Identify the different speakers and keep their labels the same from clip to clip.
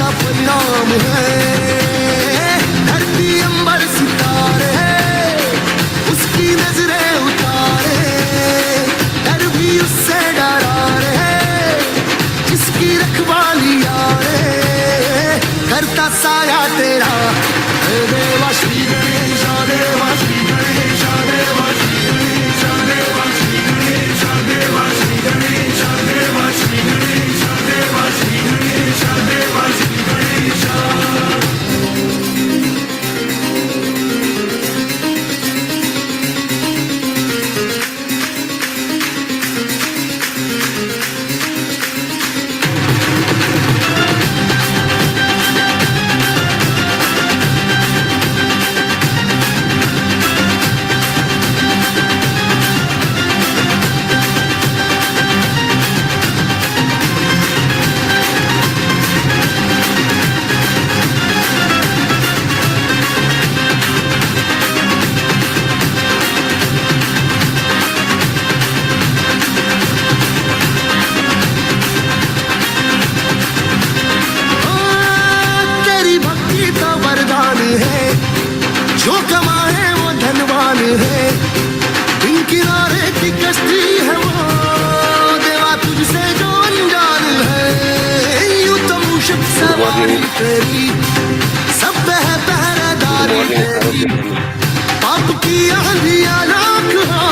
Speaker 1: का परिणाम है। धरती अंबर सितारे उसकी नजरें उतारे, डर भी उससे डरा रे जिसकी रखवाली यारे। करता साया तेरा हे देवा श्री गणेश देवा श्री गणेश देवा श्री गणेश देवा श्री गणेश देवा श्री गणेश देवा श्री गणेश देवा श्री गणेश देवा श्री गणेश। जो कमाए वो धनवान है, इन किनारे की कश्ती है वो देवा तुझसे जो अनजान है। यूं तो मूशक सवारी तेरी सब है पहरेदारी तेरी, पाप की आंधियां लाख हो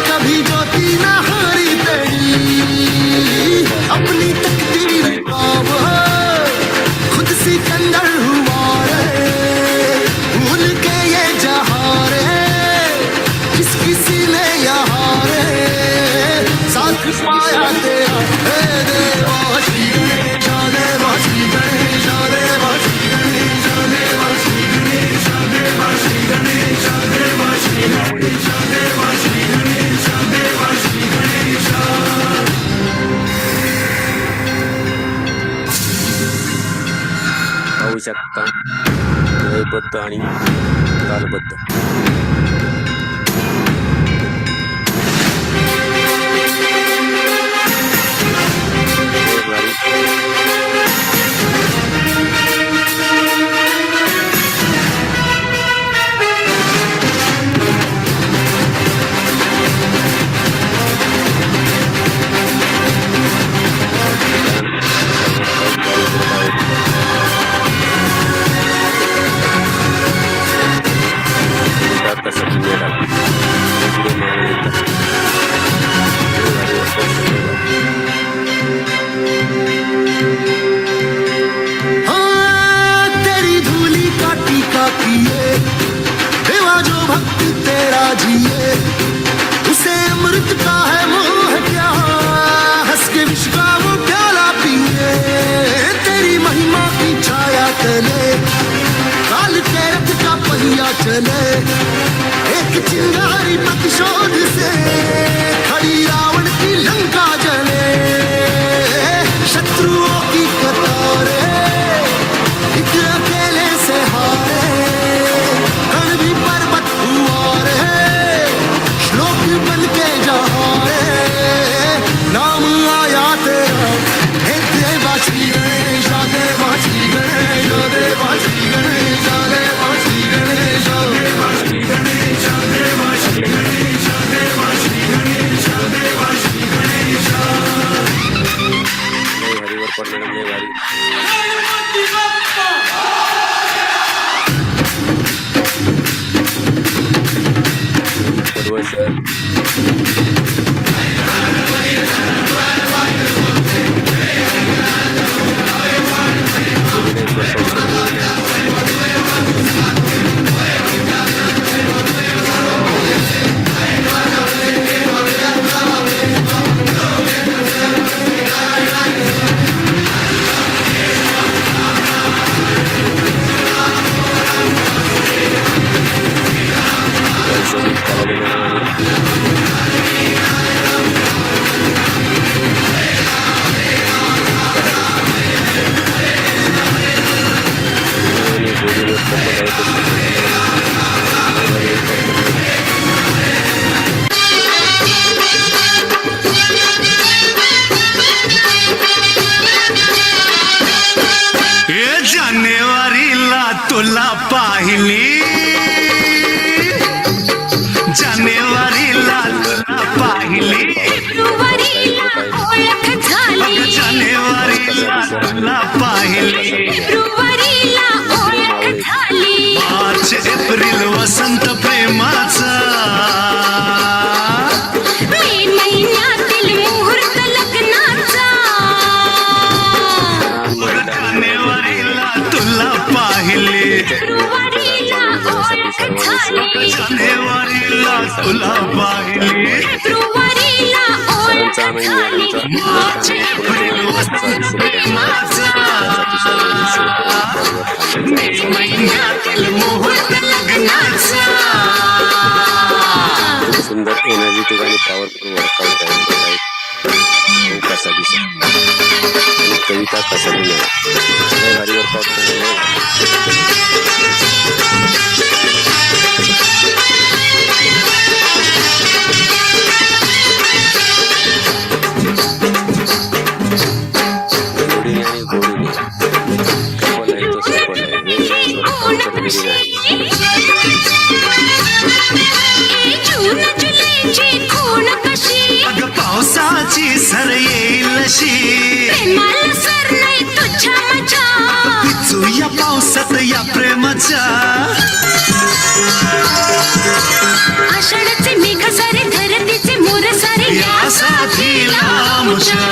Speaker 1: कभी ज्योति न हारी तेरी। अपनी तकदीर का वो खुद सिकंदर हुआ रे, भूल के ये जहां रे जिसकी सीने यहाँ रे साथ पाया तेरा। हे देवा श्री गणेश देवा श्री गणेश देवा श्री गणेश देवा श्री गणेश देवा श्री गणेश देवा श्री गणेश देवा श्री गणेश देवा श्री गणेश।
Speaker 2: पाहू शकता लयबद्ध आणि तालबद्ध
Speaker 1: देवा जो भक्त तेरा जिए उसे अमृत का है मोह क्या, हंस के विष का वो प्याला पिए। तेरी महिमा की छाया तले काल के रथ का पहिया चले, एक चिंगारी प्रतिशोध से खड़ी रावण की लंका जले। शत्रुओं की कतारे एक अकेले से हारे, कण भी पर्वत हुआ रे श्लोक बन के जहाँ रे। नाम आया तेरा हे देवा श्री गणेश देवा श्री गणेश देवा श्री गणेश देवा श्री गणेश देवा श्री गणेश देवा श्री गणेश देवा श्री गणेश देवा श्री गणेश।
Speaker 2: हरिवर पडलेलं लय भारी।
Speaker 3: तुला पाहिली जानेवारीला तुला पाहिली
Speaker 4: फेब्रुवारीला ओळख झाली
Speaker 3: जानेवारीला तुला पाहिली
Speaker 4: फेब्रुवारीला ओळख झाली
Speaker 3: मार्च एप्रिल वसंत प्रेमाचा
Speaker 4: मे महिन्यातील मुहूर्त लग्नाचा
Speaker 3: जानेवारीला तुला पाहिली
Speaker 4: फेब्रुवारीला ओळख झाली
Speaker 3: जानेवारीला तुला पाहिली
Speaker 4: फेब्रुवारीला ओळख झाली मार्च एप्रिल वसंत प्रेमाचा मे महिन्यातील मुहूर्त लग्नाचा
Speaker 2: खूप सुंदर एनर्जेटिक आणि पॉवरफुल वर्कआउट आहे कसा दिसेल आणि कविता कसा लिहिणार लय भारी वर्कआउट गोडीने आणि गोडीने कपल आहे तो सफल आहे वेगवेगळे वर्कआउट
Speaker 4: जून जुलैची खूण कशी
Speaker 3: अग पावसाची सर येईल अशी
Speaker 4: प्रेमाला सर नाही तुझ्या मजा
Speaker 3: पिचू या पावसात या प्रेमाच्या
Speaker 4: आषाढाचे मेघ सारे धरतीचे मोर सारे
Speaker 3: या साथीला आमच्या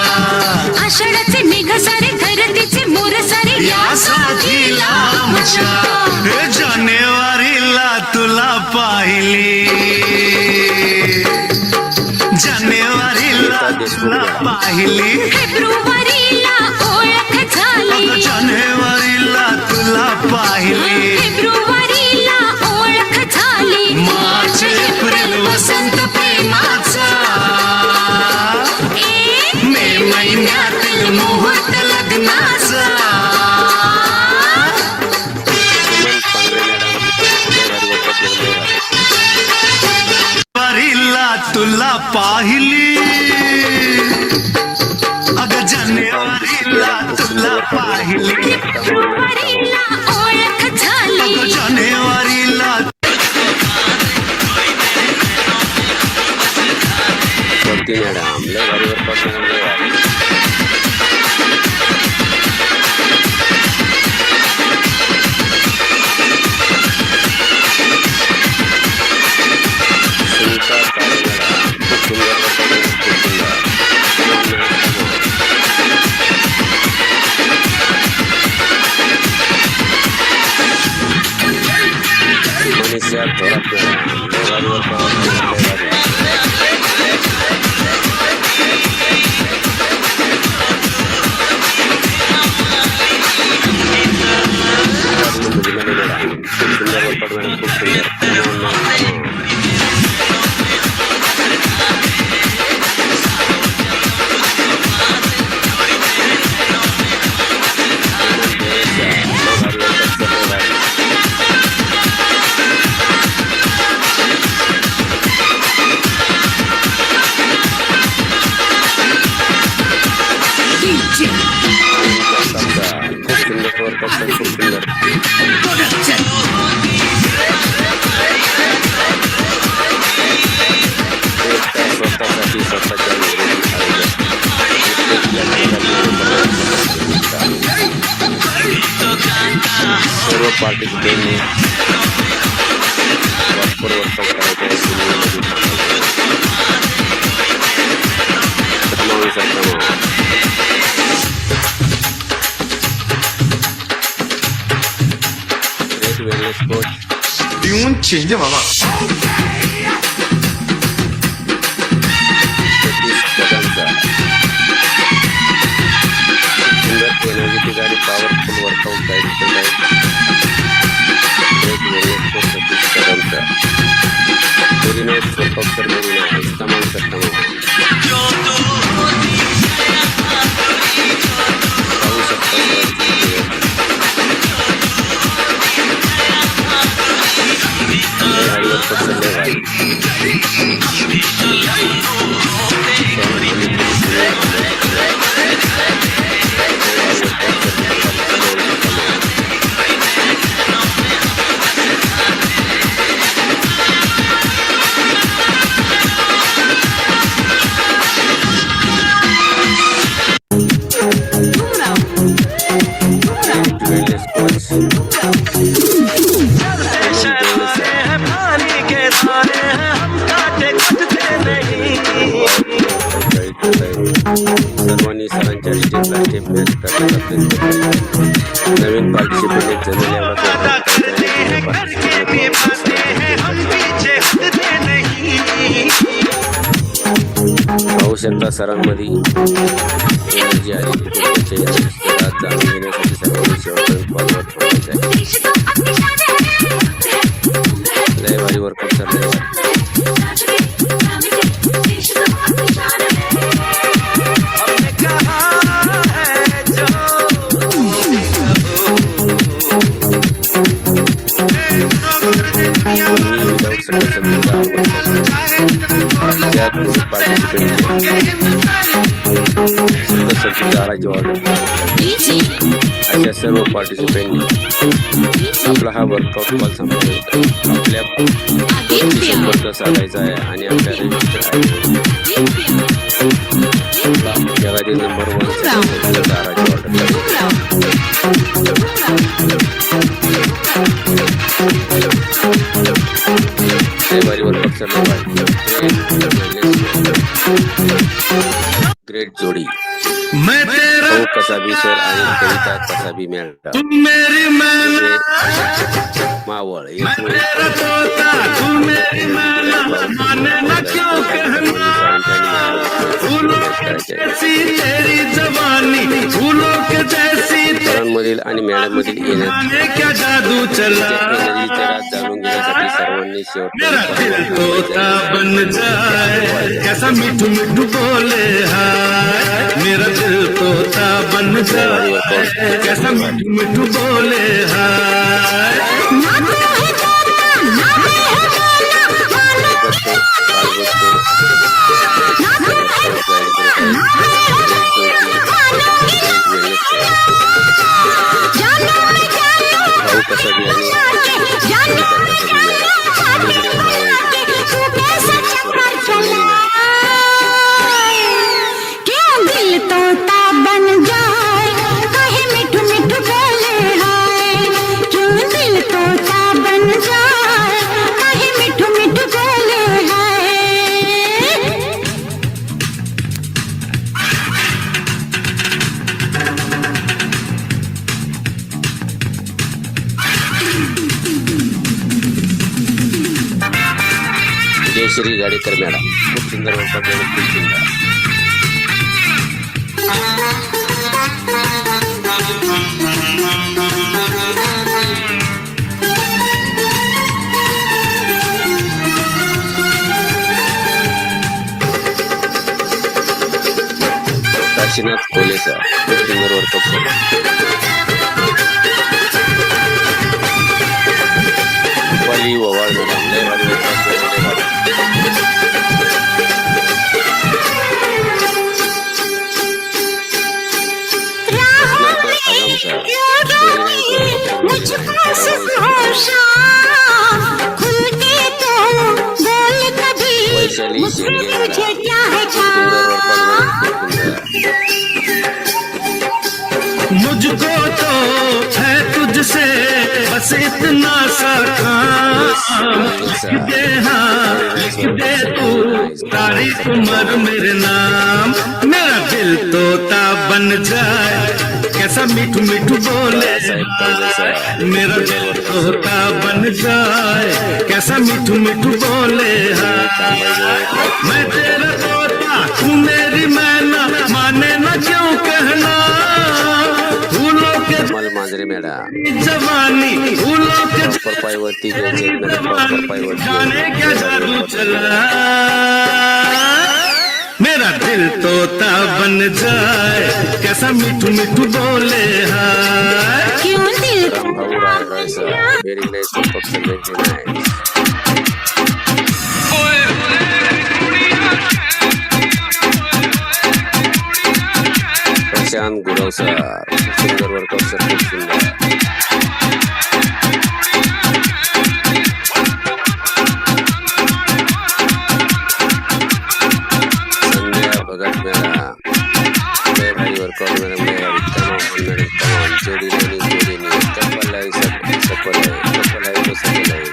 Speaker 4: आषाढाचे मेघ सारे धरतीचे मोर सारे
Speaker 3: या साथीला आमच्या हे जानेवारीला तुला पाहिली जानेवारीला तुला पाहिली
Speaker 4: फेब्रुवारीला ओळख झाली
Speaker 3: जानेवारीला तुला पाहिली
Speaker 4: फेब्रुवारीला ओळख झाली
Speaker 3: मार्च एप्रिल वसंत प्रेमाचा मे महिन्यातील मुहूर्त लग्नाचा वारीला तुला पाहिली अग जानेवारीला तुला पाहिली
Speaker 4: फेब्रुवारीला ओळख झाली
Speaker 3: अग जानेवारीला
Speaker 2: वरती मॅडम लय भारी वर्कआउट सुनीता काळे मॅडम खूप सुंदर वर्कआउट खूप सुंदर मनीषा थोरात मॅडम लय भारी वर्कआउट लय भारी खूप सुंदर वर्कआउट मॅडम खूप सुंदर खूप सुंदर वर्कआउट खूप सुंदर स्वतःसाठी स्वतःच्या सर्व पार्टिसिपेंटने प्रॉपर वर्कआउट करायचं आहे सिनेमामध्ये great wellness coach
Speaker 1: tune change आहे बाबा
Speaker 2: सतीश कदमचा सुंदर एनर्जेटिक आणि पॉवरफुल वर्कआउट गाईड केलं आहे ग्रेट वेलनेस कोच सतीश कदमचा very nice workout sir very nice तमाम सर तमाम पाहू शकता मेंबरशिपला स्टेप मॅच प्रकारात नवीन पार्टिसिपेंट एक जमेल एवढा पाहू शकता सरांमध्ये एनर्जी आली जाणून घेण्यासाठी सर्वांनी शेवटपर्यंत फॉरवर्ड ठेवायचं आहे. लय भारी वर्कआउट चाललंय. अशा सर्व पार्टिसिपेंटनी आपला हा वर्कआउट कॉल संपवण्याचा आपल्या कोचशी संपर्क साधायचा आहे आणि आपल्या रजिस्टर जगातील नंबर 1 दाराची ऑर्डर भारी वर्कआउट चालू. ग्रेट जोडी कसाबी सर आणि कविता कसाबी मॅडम मावळ सरांमधील आणि मॅडम मधील एनर्जी जाणून घेण्यासाठी सर्वांनी
Speaker 3: कैसा मिठू मिठू बोले हाय मेरा दिल तोता बन जाए कैसा मिठू मिठू बोले हाय.
Speaker 2: जयश्री गाडेकर मॅडम खूप सुंदर वर्कआउट खूप सुंदर. काशीनाथ कोले सर खूप सुंदर वर्कआउट सर. रुपाली ववाळ मॅडम लय भारी वर्कआउट. वैशाली
Speaker 3: मुझको तो है तुझसे बस इतना सा काम दे हाँ दे तू सारी उम्र मेरे नाम मेरा दिल तोता बन जाए कैसा मिठू मिठू बोले मेरा दिल तोता बन जाए कैसा मिठू मिठू बोले हाँ मैं तेरा तोता तू मेरी मैना माने न क्यों कहना
Speaker 2: मांजरे मॅडम
Speaker 3: जवानी फूलों के
Speaker 2: पायवरती
Speaker 3: जाने क्या जादू चला मेरा दिल तोता बन जाए कैसा मिठू मिठू बोले हाय
Speaker 4: क्यों दिल
Speaker 2: very nice Prashant Gurav sir सुंदर वर्कआउट सर खूप सुंदर. संध्या भगत मॅडम लय भारी वर्कआउट मॅडम लय भारी. तमाम जोडीने सफल आहे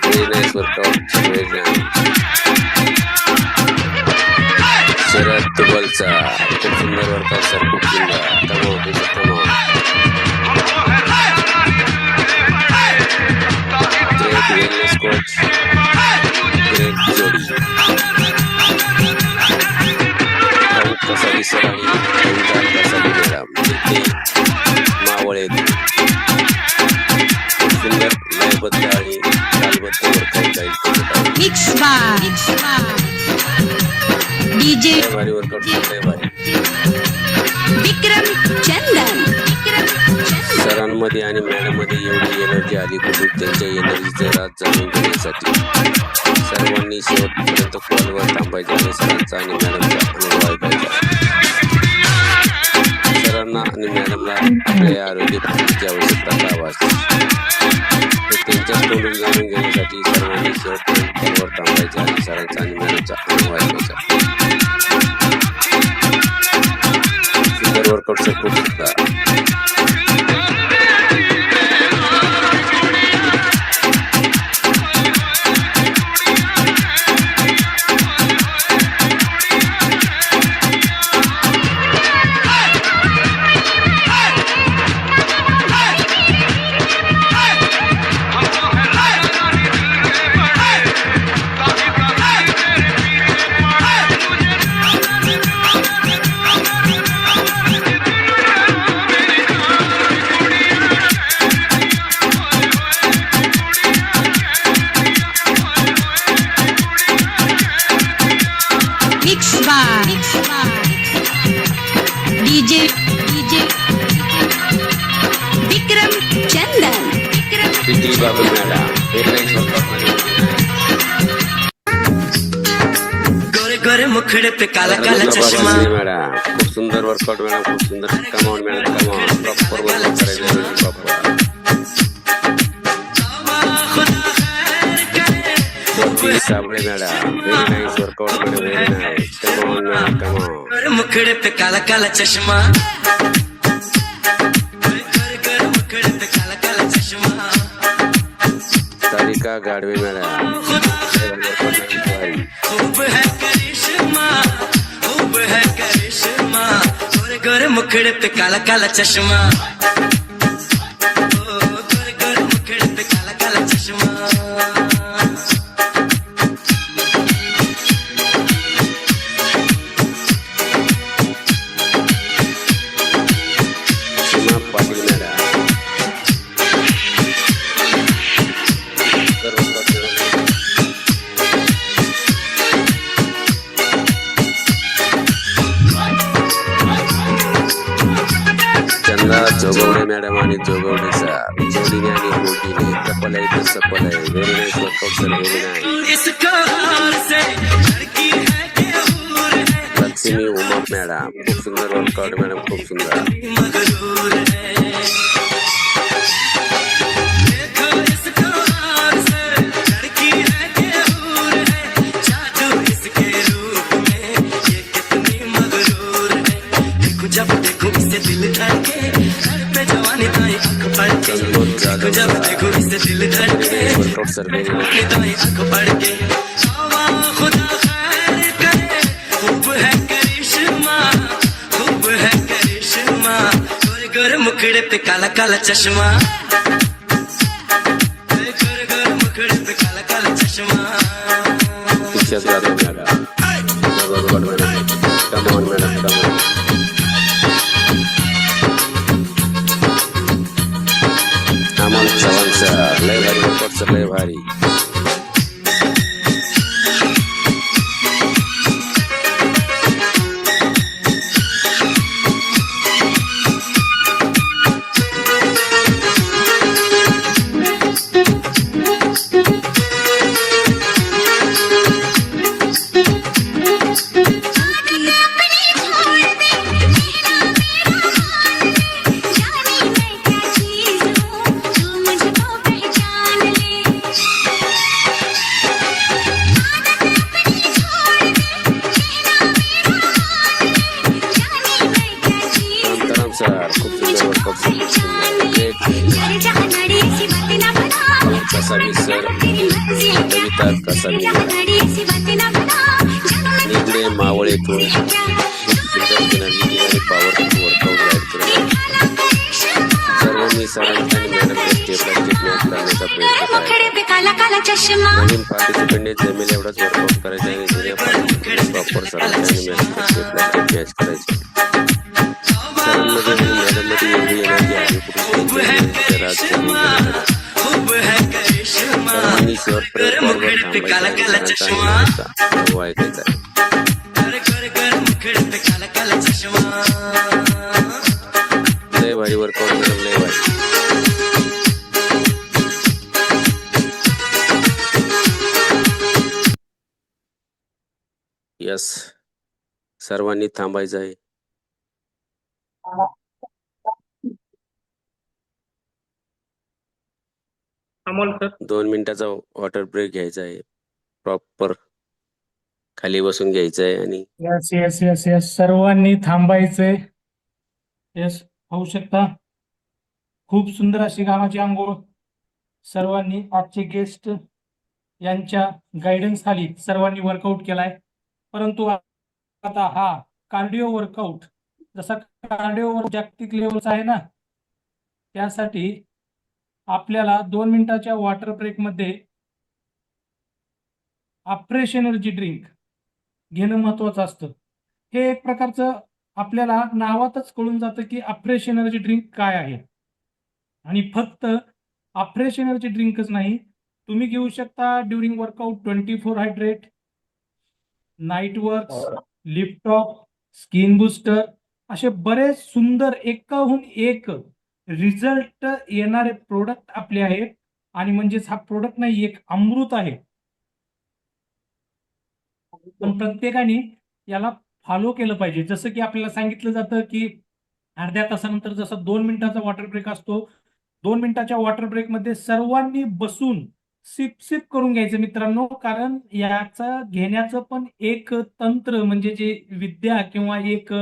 Speaker 2: व्हेरी नाइस वर्कआउट. शरद फुटबॉलचा खूप सुंदर वर्कआउट सर, खूप सुंदर. Come on great wellness coach, great जोडी. भाऊ कसाबी सर आणि ओंकार कसाबी मॅडम इथे मावळे सुंदर लयबद्ध आणि तालबद्ध वर्कआउट जाईल.
Speaker 4: मिक्स बाय डीजे
Speaker 2: भारी वर्कआउट, लय भारी.
Speaker 4: विक्रम चंदन.
Speaker 2: सरांमध्ये आणि मॅडममध्ये एवढी एनर्जी आली कुठून, त्यांच्या एनर्जीचं राज जाणून घेण्यासाठी सर्वांनी शेवटपर्यंत कॉलवर थांबायचे आणि सरांचा आणि मॅडमचा अनुभव ऐकायचा. सरांना आणि मॅडमला आपल्या आरोग्य पद्धतीची आवश्यकता का वाटते ते त्यांच्याच तोंडून जाणून घेण्यासाठी सर्वांनी शेवटपर्यंत कॉलवर थांबायचे आणि सरांचा आणि मॅडमचा अनुभव ऐकायचा. सुंदर वर्कआउट सर, खूप सुद्धा.
Speaker 4: Mix by DJ Vikram Chandan.
Speaker 2: PT Babu madam airlines workout
Speaker 5: गोरे गोरे मुखड़े पे काला काला चश्मा.
Speaker 2: मॅडम खूप सुंदर वर्कआउट मॅडम, खूप सुंदर. कमावून मॅडम, कमावून. प्रॉपर वर्कआउट करायचं, proper. Sable madam very nice workout madam, very nice. कमावून मॅडम, कमावून.
Speaker 5: गोरे मुखड़े पे काला काला चश्मा. गोरे गोरे मुखड़े पे काला काला चश्मा.
Speaker 2: सारिका गाडवे मॅडम
Speaker 5: खूब है करिश्मा, खूब है करिश्मा. गोरे गोरे मुखड़े पे काला काला चश्मा. गोरे गोरे मुखड़े पे काला काला चश्मा.
Speaker 2: सीमा पाटील मॅडम सुंदर वर्कआउट मॅडम. चंदा जोगवणे मॅडम आणि जोगवणे सर जोडीने आणि बोटीने कपल आहे तर सफल आहे. Very nice workout sir, very nice.
Speaker 5: इसका हार से लड़की है कि हूर है,
Speaker 2: लक्ष्मी उमा मॅडम खूप सुंदर वर्कआउट मॅडम, खूप सुंदर.
Speaker 5: मगरूर है. देखो इसका हार से लड़की है कि हूर है, जादू इसके रूप में ये कितनी मगरूर है. देखो जब देखो इसे दिल धड़के, सर पे जवानी दाई आंख पड़ के. देखो जब देखो इसे दिल धड़के,
Speaker 2: वर्कआउट सर, व्हेरी नाईस.
Speaker 5: दाई आंख पड़ के. हवा खुदा खैर करे, खूब है करिश्मा, खूब है करिश्मा. गोरे गोरे मुखड़े पे काला काला चश्मा. गोरे गोरे मुखड़े पे काला काला चश्मा.
Speaker 2: शिक्षा जाधव मॅडम बरोबर मॅडम. कमावून मॅडम, कमावून. अमोल चव्हाण सर लय भारी वर्कआउट सर, लय भारी. सर खूप सुंदर वर्कआउट सर, खूप सुंदर. ग्रेट. कसाबी सर, कविता कसाबी निगडे मावळे येतो एनर्जी आणि पॉवरफुल वर्कआउट गाईड करत सर्वांनी सरांचा आणि मॅडमच्या स्टेप बाय स्टेप मॅच करण्याचा प्रयत्न
Speaker 4: मुखड़े
Speaker 2: करायचा.
Speaker 4: पे काला काला चश्मा
Speaker 2: नवीन पार्टिसिपेंटने जमेल एवढाच वर्कआउट करायचा आणि जुन्या पार्टिसिपेंटने प्रॉपर सरांचा आणि मॅडमच्या स्टेप बाय स्टेप मॅच करायची. सरांमध्ये आणि मॅडममध्ये एवढी एनर्जी आहे कुठे त्यांच्या राज जमीन करण्यासाठी
Speaker 5: खूब है करिश्मा
Speaker 2: सर्वांनी शेवटपर्यंत कॉलवर थांबायचं आणि सरांचा आणि मॅडमचा अनुभव ऐकायचा आहे.
Speaker 5: कर कर कर मुखड़े पे काला काला चश्मा
Speaker 2: लय भारी वर्कआउट मॅडम, लय भारी. यस, सर्वांनी थांबायचं आहे.
Speaker 6: अमोल सर
Speaker 2: 2 मिनिटाचा वॉटर ब्रेक घ्यायचा आहे. प्रॉपर खाली बसून घ्यायचं आहे आणि
Speaker 6: यस यस यस यस सर्वांनी थांबायचंय. यस, होऊ शकता. खूप सुंदर अशी कामाची आंघोळ सर्वांनी आजचे गेस्ट यांच्या गायडन्स खाली सर्वांनी वर्कआउट केलाय. परंतु आता हा कार्डिओ वर्कआउट जसा कार्डिओ जागतिक लेवलचा आहे ना, त्यासाठी आपल्याला 2 मिनिटाच्या वॉटर ब्रेक मध्ये अफ्रेश एनर्जी ड्रिंक घेणं महत्वाचं असतं. हे एक प्रकारचं आपल्याला नावातच कळून जातं की अफ्रेश एनर्जी ड्रिंक काय आहे. आणि फक्त अफ्रेश एनर्जी ड्रिंकच नाही, तुम्ही घेऊ शकता during workout 24 hydrate, night works, lift off, skin booster असे बरेच सुंदर एकाहून एक रिझल्ट येणारे प्रोडक्ट आपले आहेत. आणि म्हणजेच हा प्रोडक्ट नाही, एक अमृत आहे. पण प्रत्येकाने याला फॉलो केलं पाहिजे. जसं की आपल्याला सांगितलं जातं की अर्ध्या तासानंतर जसा 2 मिनिटाचा वॉटर ब्रेक असतो, 2 मिनिटाच्या वॉटर ब्रेक मध्ये सर्वांनी बसून सिप सिप करून घ्यायचं मित्रांनो. कारण याचा घेण्याचं पण एक तंत्र म्हणजे जे विद्या किंवा एक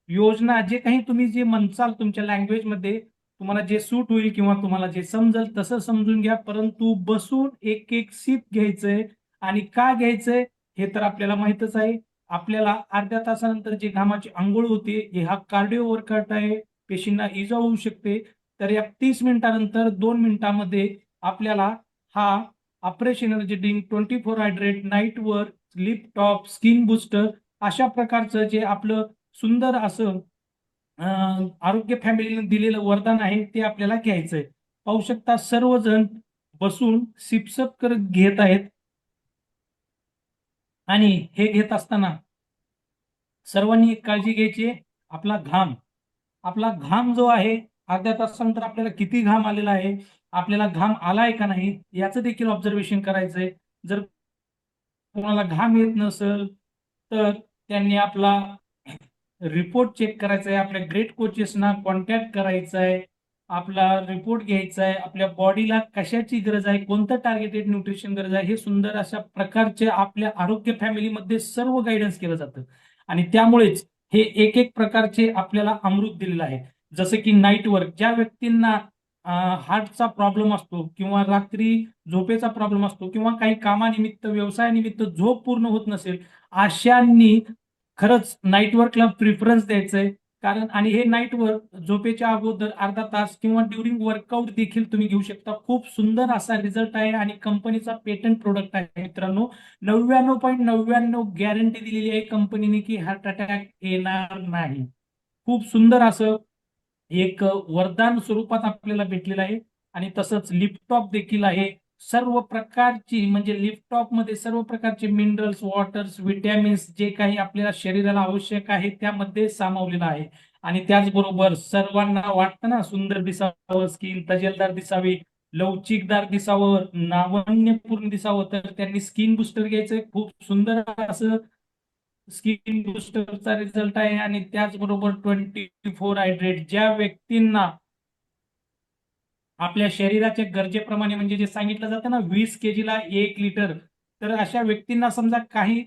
Speaker 6: योजना जे काही तुम्ही जे म्हणसाल तुमच्या लँग्वेज मध्ये तुम्हाला जे सूट होईल किंवा तुम्हाला जे समजेल तसं समजून घ्या. परंतु बसून एक एक सिप घ्यायचंय. आणि का घ्यायचंय हे तर आपल्याला माहितच आहे. आपल्याला अर्ध्या तासानंतर जी घामाची आंघोळ होते हे हा कार्डिओ वर्कआउट आहे, पेशींना इजा होऊ शकते. तर या 30 मिनिटानंतर 2 मिनिटामध्ये आपल्याला हा afresh energy drink 24 hydrate, night work, lift top, skin booster अशा प्रकारचं जे आपलं सुंदर असं आरोग्य फॅमिलीने दिलेलं वरदान आहे ते आपल्याला घ्यायचंय. पाहू शकता सर्वजण बसून सिपसप करत घेत आहेत. आणि हे घेत असताना सर्वांनी एक काळजी घ्यायची, आपला घाम जो आहे अर्ध्या तासानंतर आपल्याला किती घाम आलेला आहे, आपल्याला घाम आलाय का नाही याचं देखील ऑब्झर्वेशन करायचंय. जर कोणाला घाम येत नसेल तर त्यांनी आपला रिपोर्ट चेक करायचा आहे, आपल्या ग्रेट कोचेसना कॉन्टॅक्ट करायचा आहे, आपला रिपोर्ट घ्यायचा आहे, आपल्या बॉडीला कशाची गरज आहे, कोणतं टार्गेटेड न्यूट्रिशन गरज आहे, हे सुंदर अशा प्रकारचे आपल्या आरोग्य फॅमिलीमध्ये सर्व गायडन्स केलं जातं. आणि त्यामुळेच हे एक एक प्रकारचे आपल्याला अमृत दिलेलं आहे. जसं की नाईट वर्क, ज्या व्यक्तींना हार्टचा प्रॉब्लेम असतो किंवा रात्री झोपेचा प्रॉब्लेम असतो किंवा काही कामानिमित्त व्यवसायानिमित्त झोप पूर्ण होत नसेल, अशांनी खरंच नाईट वर्कला प्रिफरन्स द्यायचंय. कारण आणि हे नाईट वर्क झोपेच्या अगोदर अर्धा तास किंवा ड्युरिंग वर्कआउट देखील तुम्ही घेऊ शकता. खूप सुंदर असा रिझल्ट आहे आणि कंपनीचा पेटंट प्रोडक्ट आहे मित्रांनो. 99.99 गॅरंटी दिलेली आहे कंपनीने की हार्ट अटॅक येणार नाही. खूप सुंदर असं एक वरदान स्वरूपात आपल्याला भेटलेलं आहे. आणि तसंच लिफ्टॉप देखील आहे. सर्व प्रकारची म्हणजे लिफ्टॉप मध्ये सर्व प्रकारचे मिनरल्स, वॉटर्स, विटॅमिन्स जे काही आपल्याला शरीराला आवश्यक आहे त्यामध्ये सामावलेलं आहे. आणि त्याचबरोबर सर्वांना वाटतं ना सुंदर दिसावं, स्किन तजेलदार दिसावी, लवचिकदार दिसावं, नाविन्यपूर्ण दिसावं, तर त्यांनी स्किन बुस्टर घ्यायचंय. खूप सुंदर असं स्किन बुस्टरचा रिझल्ट आहे. आणि त्याचबरोबर 24 हायड्रेट, ज्या व्यक्तींना आपल्या शरीराच्या गरजेप्रमाणे म्हणजे जे सांगितलं जातं ना 20 kg ला 1 लिटर, तर अशा व्यक्तींना समजा काही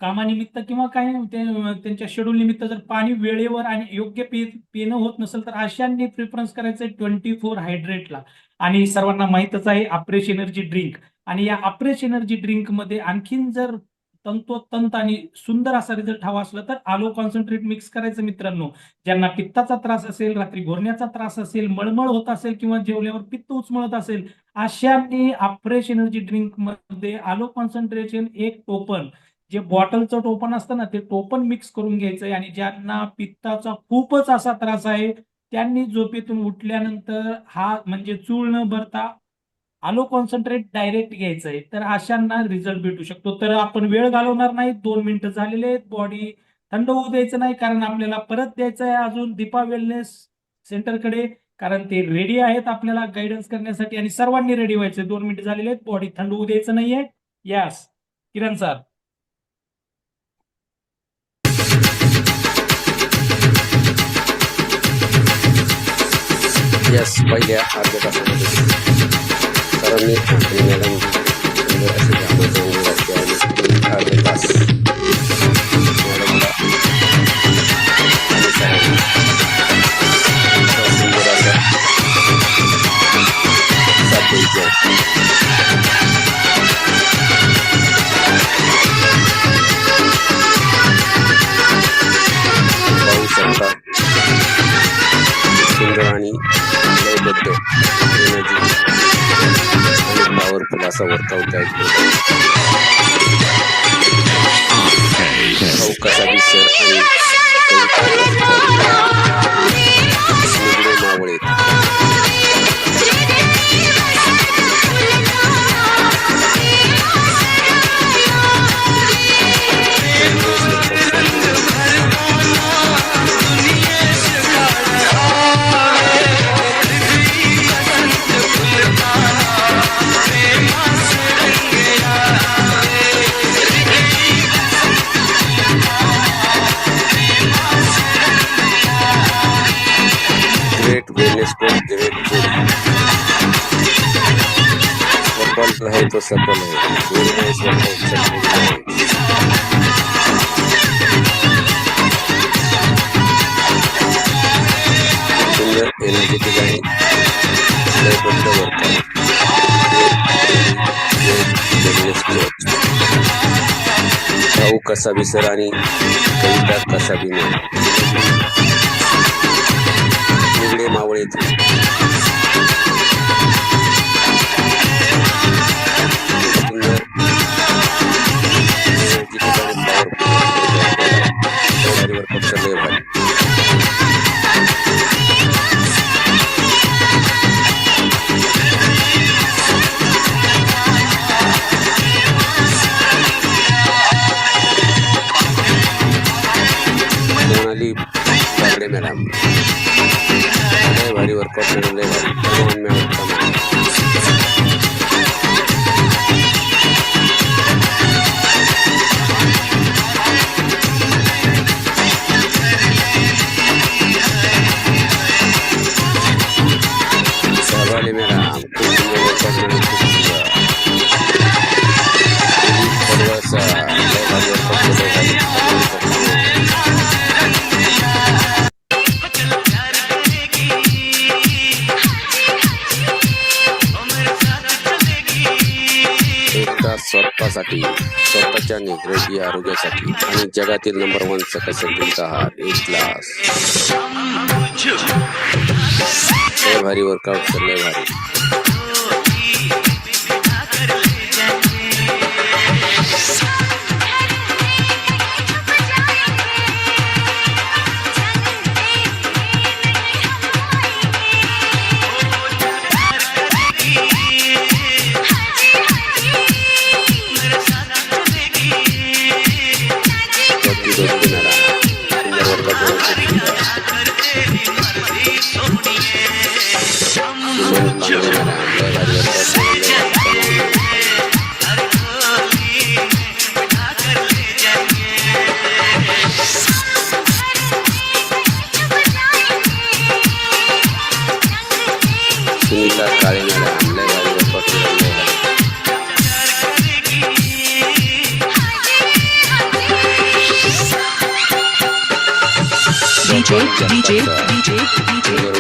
Speaker 6: कामानिमित्त किंवा काही त्यांच्या शेड्यूल निमित्त जर पाणी वेळेवर आणि योग्य पिणं होत नसेल तर अशांनी प्रिफरन्स करायचंय 24 हायड्रेटला. आणि सर्वांना माहितच आहे अफ्रेश एनर्जी ड्रिंक. आणि या अफ्रेश एनर्जी ड्रिंक मध्ये आणखीन जर तंतोतंत आणि सुंदर असा रिझल्ट हवा असला तर आलो कॉन्सन्ट्रेट मिक्स करायचं मित्रांनो. ज्यांना पित्ताचा त्रास असेल, रात्री घोरण्याचा त्रास असेल, मळमळ होत असेल किंवा जेवल्यावर पित्त उचमळत असेल, अशांनी फ्रेश एनर्जी ड्रिंक मध्ये आलो कॉन्सन्ट्रेशन एक टोपण, जे बॉटलचं टोपण असतं ना, ते टोपण मिक्स करून घ्यायचंय. आणि ज्यांना पित्ताचा खूपच असा त्रास आहे त्यांनी झोपेतून उठल्यानंतर हा म्हणजे चूळ न भरता आलो कॉन्सन्ट्रेट डायरेक्ट घ्यायचंय. तर अशांना रिझल्ट भेटू शकतो. तर आपण वेळ घालवणार नाही, 2 मिनिटं झालेले आहेत. बॉडी थंड होऊ द्यायचं नाही, कारण आपल्याला परत द्यायचं आहे अजून दीपा वेलनेस सेंटरकडे, कारण ते रेडी आहेत आपल्याला गाईडन्स करण्यासाठी. आणि सर्वांनी रेडी व्हायचं. 2 मिनिटं झालेले आहेत. बॉडी थंड होऊ द्यायचं नाहीये. यस किरण सर.
Speaker 2: यस, पहिल्या अर्ध्या तासामध्ये सरांनी आणि मॅडम सुंदर असे घामाचे अंघोळ घातले आणि अर्धे तास मॅडमला आणि सरांनी सुंदर असा साथ द्यायचे आहे. पाहू शकता सुंदर आणि लयबद्ध एनर्जी आणि पॉवरफुल असा वर्कआउट आहे. भाऊ कसा सर आणि निगडे मावळे ग्रेट वेलनेस को ग्रेट जोड़ी सफल है तो सफल है. Very nice workout sir. सुंदर एनर्जेटिक आणि लयबद्ध वर्कआउट. वेलनेस कोच भाऊ कसाबी सर आणि कविता कसाबी मॅम निगडे मावळे येथे. सुंदर एनर्जेटिक आणि पॉवरफुल वर्कआउट लय भारी. सोनाली बागडे मॅडम लय भारी वर्कआउट मॅडम, लय भारी. मॅडम सहवाली मॅडम खूप सुंदर वर्कआउट मॅडम, खूप सुंदर. परवाचा लय भारी वर्कआउट, लय भारी. एकदा स्वतःसाठी, स्वतःच्या निरोगी आरोग्यासाठी आणि जगातील नंबर 1 सकस संतुलित आहार 1 ग्लास. लय भारी वर्कआउट सर, लय भारी. सुनीता काळे मॅडम लय भारी वर्कआउट, लय भारी.
Speaker 7: DJ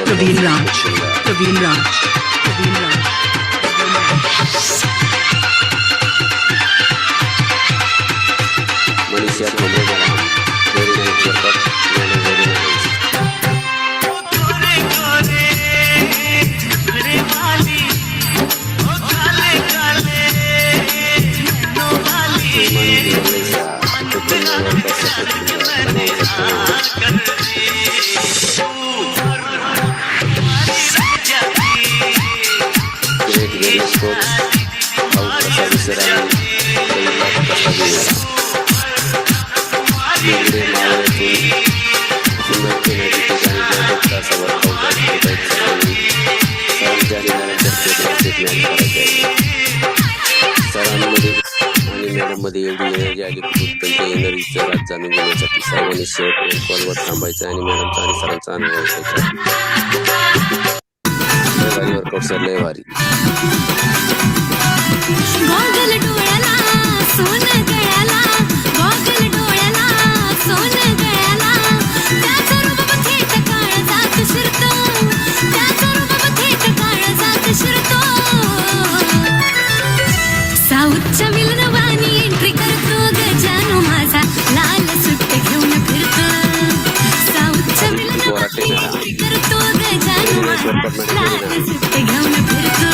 Speaker 7: Praveen Raj.
Speaker 2: मॅच करायचे आहे. सरांमध्ये आणि मॅडम मध्ये एवढी एनर्जी आली की त्यांच्या एनर्जीचा राज जाणून घेण्यासाठी सर्वांनी शेवट कॉलवर थांबायचं आणि मॅडमचा आणि सरांचा अनुभव घ्यायचा. लय भारी वर्कआउट सर, लय भारी.
Speaker 4: गॉगल डोळ्याला सोन गळ्याला, गॉगल डोळ्याला सोन गळ्याला, त्याचं रूप थेट काळजात शिरतो, त्याचं रूप थेट काळजात शिरतो. साऊथच्या विलनवाणी एंट्री करतो गजानू माझा, लाल सुट्टे घेऊन फिरतो. साऊथच्या विलनवाणी एंट्री करतो गजानू माझा, लाल सुट्टे घेऊन फिरतो.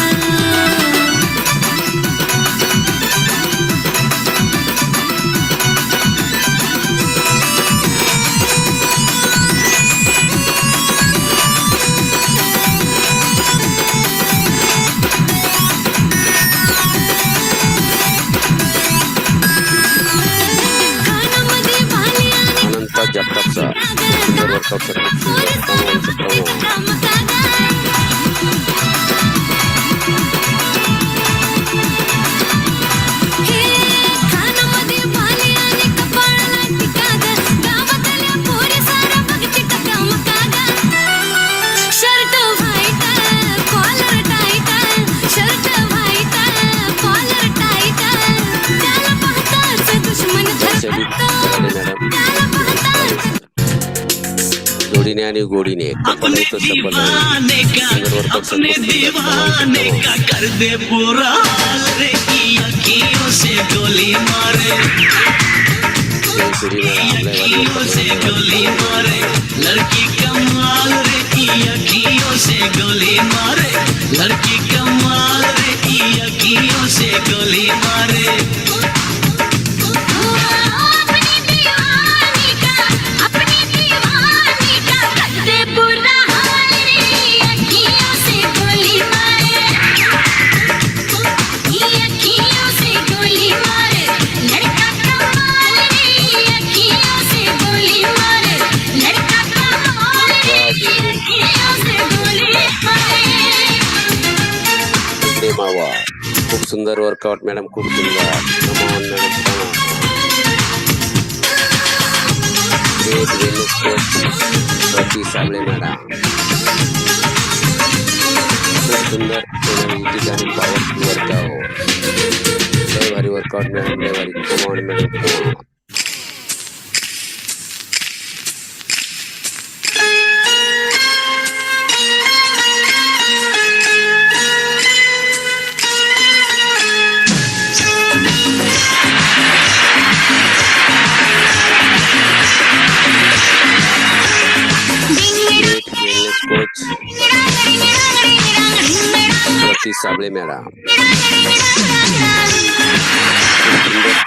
Speaker 2: अनंत जगतापचा सुंदर वर्कआउट सर, खूप सुंदर कमाल. जोडीने आणि गोडीने
Speaker 3: अपने दीवाने का, अपने दीवाने का कर दे बुरा हाल रे, की अखियों से गोली मारे, अखियों से गोली मारे, लड़की कमाल रे, की अखियों से गोली मारे, लड़की कमाल रे, की अखियों से गोली मारे.
Speaker 2: मावा खूप सुंदर वर्कआउट मॅडम, खूप सुंदर. कमाल मॅडम, स्वाती साबळे मॅडम, खूप सुंदर एनर्जेटिक आणि पॉवरफुल वर्कआउट. लय भारी वर्कआउट मॅडम, लय भारी. कमाल मॅडम, कमाल. Coach Swati Sable madam,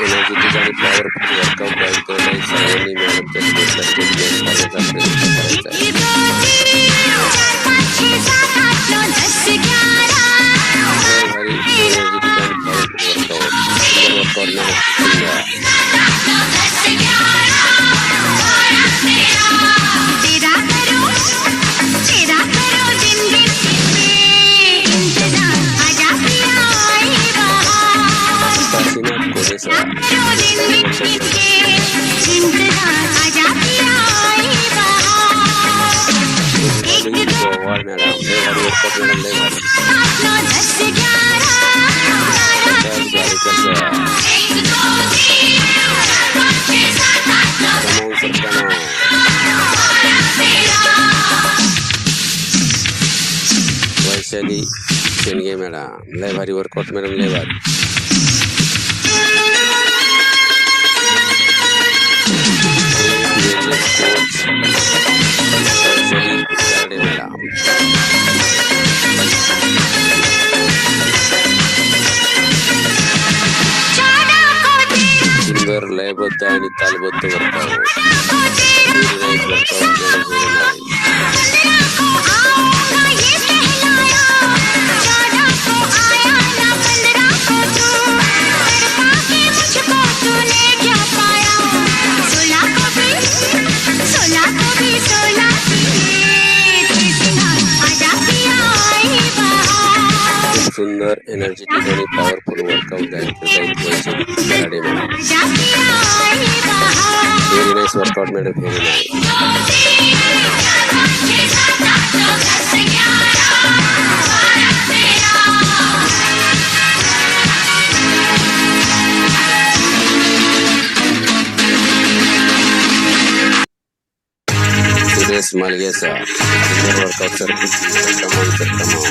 Speaker 2: energetic आणि पॉवरफुल वर्कआउट गाईड करत आहे. सर्वांनी मॅडमच्या स्टेजला स्टेज घेऊन करण्याचा प्रयत्न करायचा आहे. भारी एनर्जेटिक आणि पॉवरफुल वर्कआउट, सुंदर वर्कआउट वैशाली शेंडगे मॅडम, लय भारी वर्कआउट मॅडम, लय भारी. सुंदर लयबद्ध आणि तालबद्ध वर्कआउट. सुंदर एनर्जेटिक आणि पॉवरफुल वर्कआउट गाईड करतायत Vaishali Karade madam. Very nice workout madam, very nice. Suresh मालगेचा सुंदर वर्कआउट सर, कमाल सर कमाल.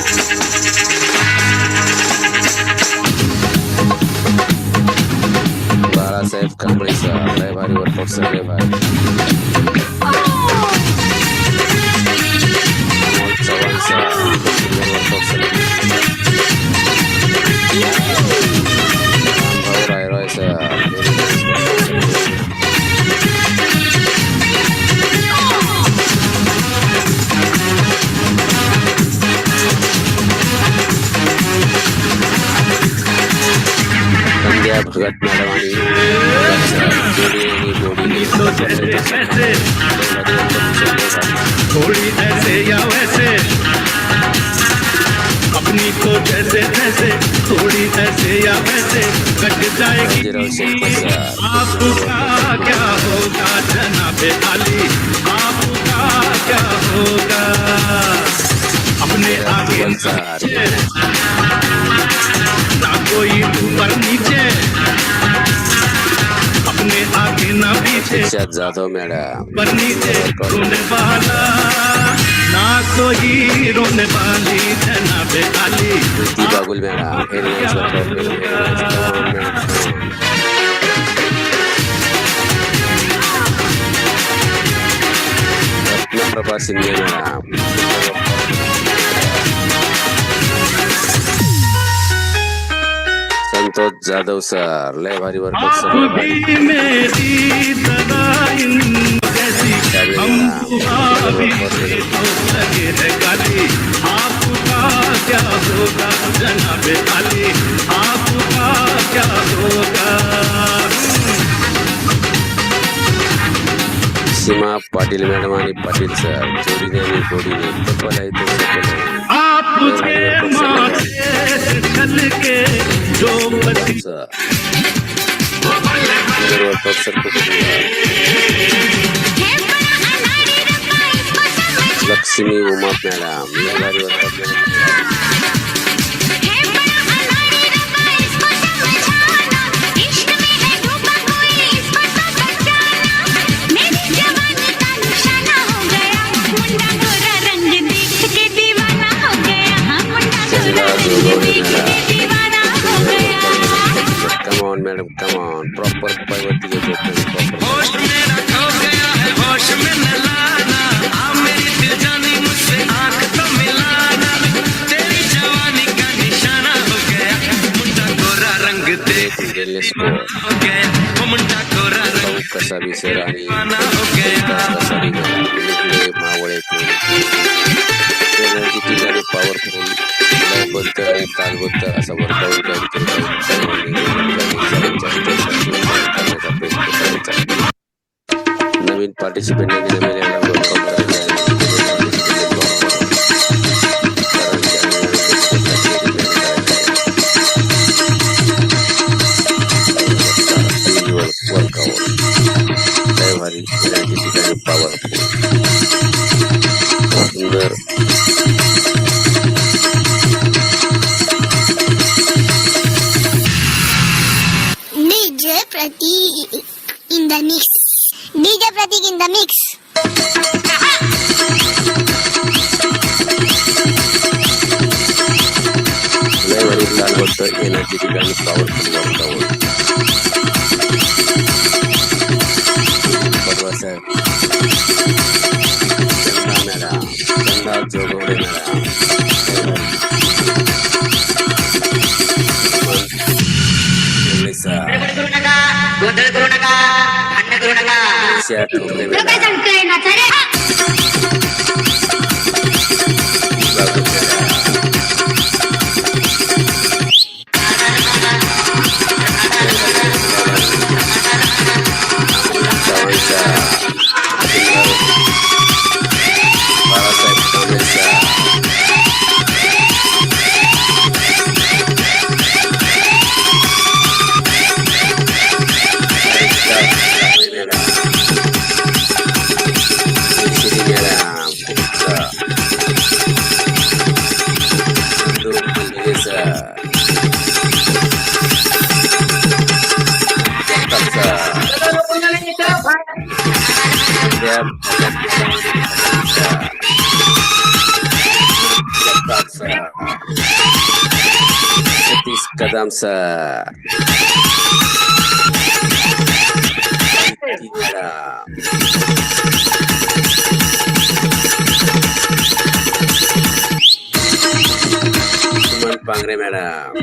Speaker 2: बाळासाहेब कांबळेचा लय भारी वर्कआउट सर, लय भारी. अमोल चव्हाणचा सुंदर वर्कआउट सर. रामभाऊ रायरायचा very nice workout sir. Sandhya Bhagat madam आणि जोडी आणि बोडी
Speaker 3: तो जैसे वैसे थोड़ी ऐसे या वैसे, अपनी तो जैसे तैसे थोड़ी ऐसे या वैसे कट जाएगी. आपका क्या होगा जनाबे आली, आपका क्या होगा. अपने आगे ना कोई ऊपर नीचे, अपने आगे ना पीछे,
Speaker 2: जाधव मॅडम.
Speaker 3: पर नीचे रोने वाला ना कोई रोने वाली जनाबे आली.
Speaker 2: Preeti Bagul madam, very nice workout, very nice. Ratnaprabha Shinde madam. Santosh Jadhav sir, लय भारी वर्कआउट सर, लय भारी.
Speaker 3: भी मेरी तराइन जैसी हम भी तो लगे है गाली. आपका क्या होगा जनाबे आली, आपका क्या होगा.
Speaker 2: सीमा पाटील मॅडम आणि पाटील सर जोडीने आणि गोडीने तत्वाला इथे सफल.
Speaker 3: आपके माथे से चल के जो बची
Speaker 2: सर वर्कआउट सर खूप सुंदर. लक्ष्मी उमा मॅडम, लय भारी workout madam. Come on madam, come on. Proper पायवरती घेतो.
Speaker 5: होश मेरा खो गया है, होश में न लाना. आ मेरी दिल जानी मुझसे आंख तो मिलाना. तेरी जवानी का निशाना हो गया, मुंडा गोरा रंग देख हो गया, वो मुंडा गोरा रंग
Speaker 2: कसाबी सर आणि
Speaker 5: हो गया.
Speaker 2: कसाबी मावळे एनर्जेटिक आणि पॉवरफुल लयबद्ध आणि तालबद्ध असा वर्कआउट गाईड करण्याचा प्रयत्न करायचा. नवीन पार्टिसिपेंटने दिलेल्या वर्कआउट करायचा वर्कआउट लय भारी एनर्जेटिक आणि पॉवरफुल सुंदर.
Speaker 7: DJ Pratik in the mix. DJ Pratik in the mix.
Speaker 2: लय भारी तालबद्ध एनर्जेटिक आणि पॉवरफुल वर्कआउट. बरोबर साहेब. Chanda madam, Chanda Jogwade madam.
Speaker 8: गोंधळ करू नका, भांडण करू नका.
Speaker 2: बाळासाहेब कांबळेचा Satish Kadam sir Suman Pangare madam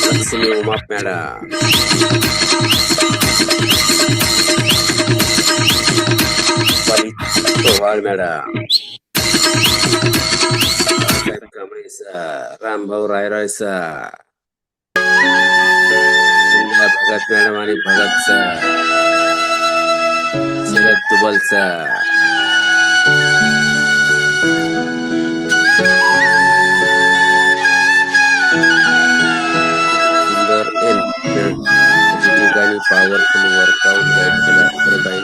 Speaker 2: Laxmi Umap madam Pawar madam Kamble sir Rambhau Rayray sir Bhagat madam आणि भगत सर शरद दुबल सर सुंदर एन ठिकाणी पॉवरफुल वर्कआउट गाईड केला करत आहे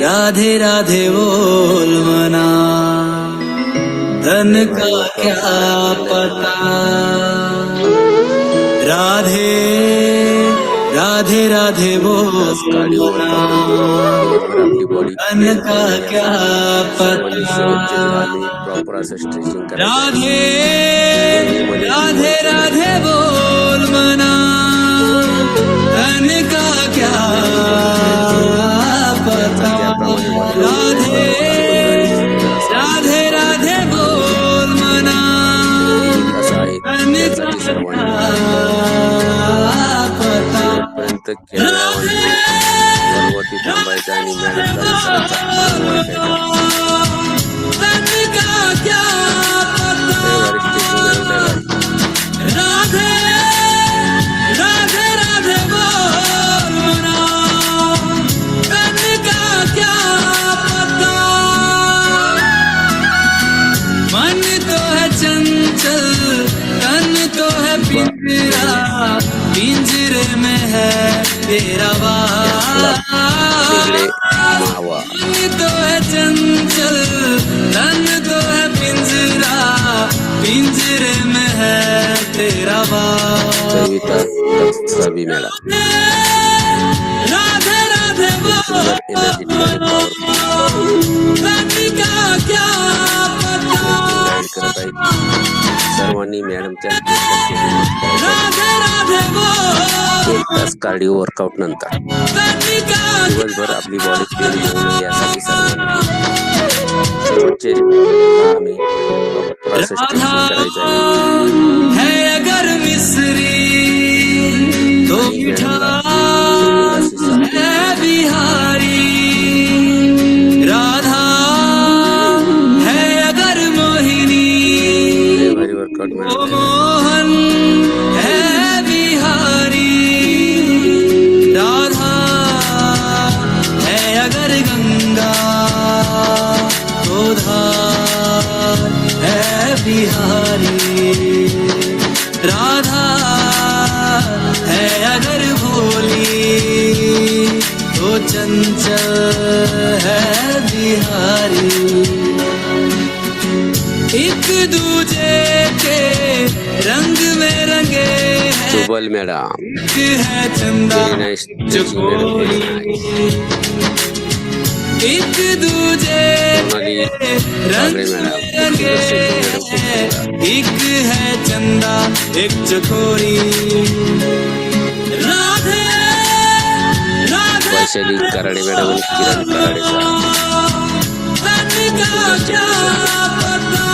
Speaker 5: राधे राधे बोल मना धन का क्या पता राधे राधे राधे बोल मना धन का क्या पता
Speaker 2: प्रॉपर असं स्ट्रेचिंग करायचं
Speaker 5: राधे राधे राधे बोल मना धन का क्या पता राधे राधे राधे बोल मना
Speaker 2: असा एक
Speaker 5: धन का
Speaker 2: त्यासाठी सर्वांनी
Speaker 5: पता
Speaker 2: पर्यंत खेळावरती थांबायचं आणि मॅडमला
Speaker 5: धन का क्या पता राधे राधे राधे बोल मना धन का क्या पता मन तो है चंचल तन तो है पिंजरा पिंजरे में है तेरा वाला
Speaker 2: मावा
Speaker 5: मन तो है चंचल तन तो है पिंजरा पिंजरे में है तेरा वाला
Speaker 2: कविता सभी मॅडम
Speaker 5: राधे राधे बोल
Speaker 2: एनर्जी
Speaker 5: धन का क्या पता
Speaker 2: करत आहेत सर्वांनी मॅडमच्या
Speaker 5: राधे राधे बोल
Speaker 2: एक तास कार्डिओ वर्कआउट नंतर
Speaker 5: धन का
Speaker 2: दिवसभर आपली बॉडी क्लीन होऊ यासाठी सर्वांनी शेवटचे आम्ही प्रॉपर असं स्ट्रेचिंग करायचं आहे
Speaker 5: है अगर मिस्री तो मीठा है बिहारी राधा है अगर मोहिनी
Speaker 2: भारी वर्कआउट
Speaker 5: तो
Speaker 2: मॅडम
Speaker 5: मोहन है बिहारी राधा है अगर गंगा तो धार है बिहारी राधा है अगर भोली तो चंचल है बिहारी एक दूजे के रंग में रंगे हैं
Speaker 2: दुबल मॅडम
Speaker 5: एक है Chanda
Speaker 2: very nice stretching madam very nice
Speaker 5: एक दूजे
Speaker 2: सोनाली
Speaker 5: के रंग
Speaker 2: ठाकरे मॅडम
Speaker 5: में रंगे हैं एक है चंदा एक चकोरी राधे राधे
Speaker 2: वैशाली कराडे मॅडम आणि किरण कराडे सर
Speaker 5: धन का क्या पता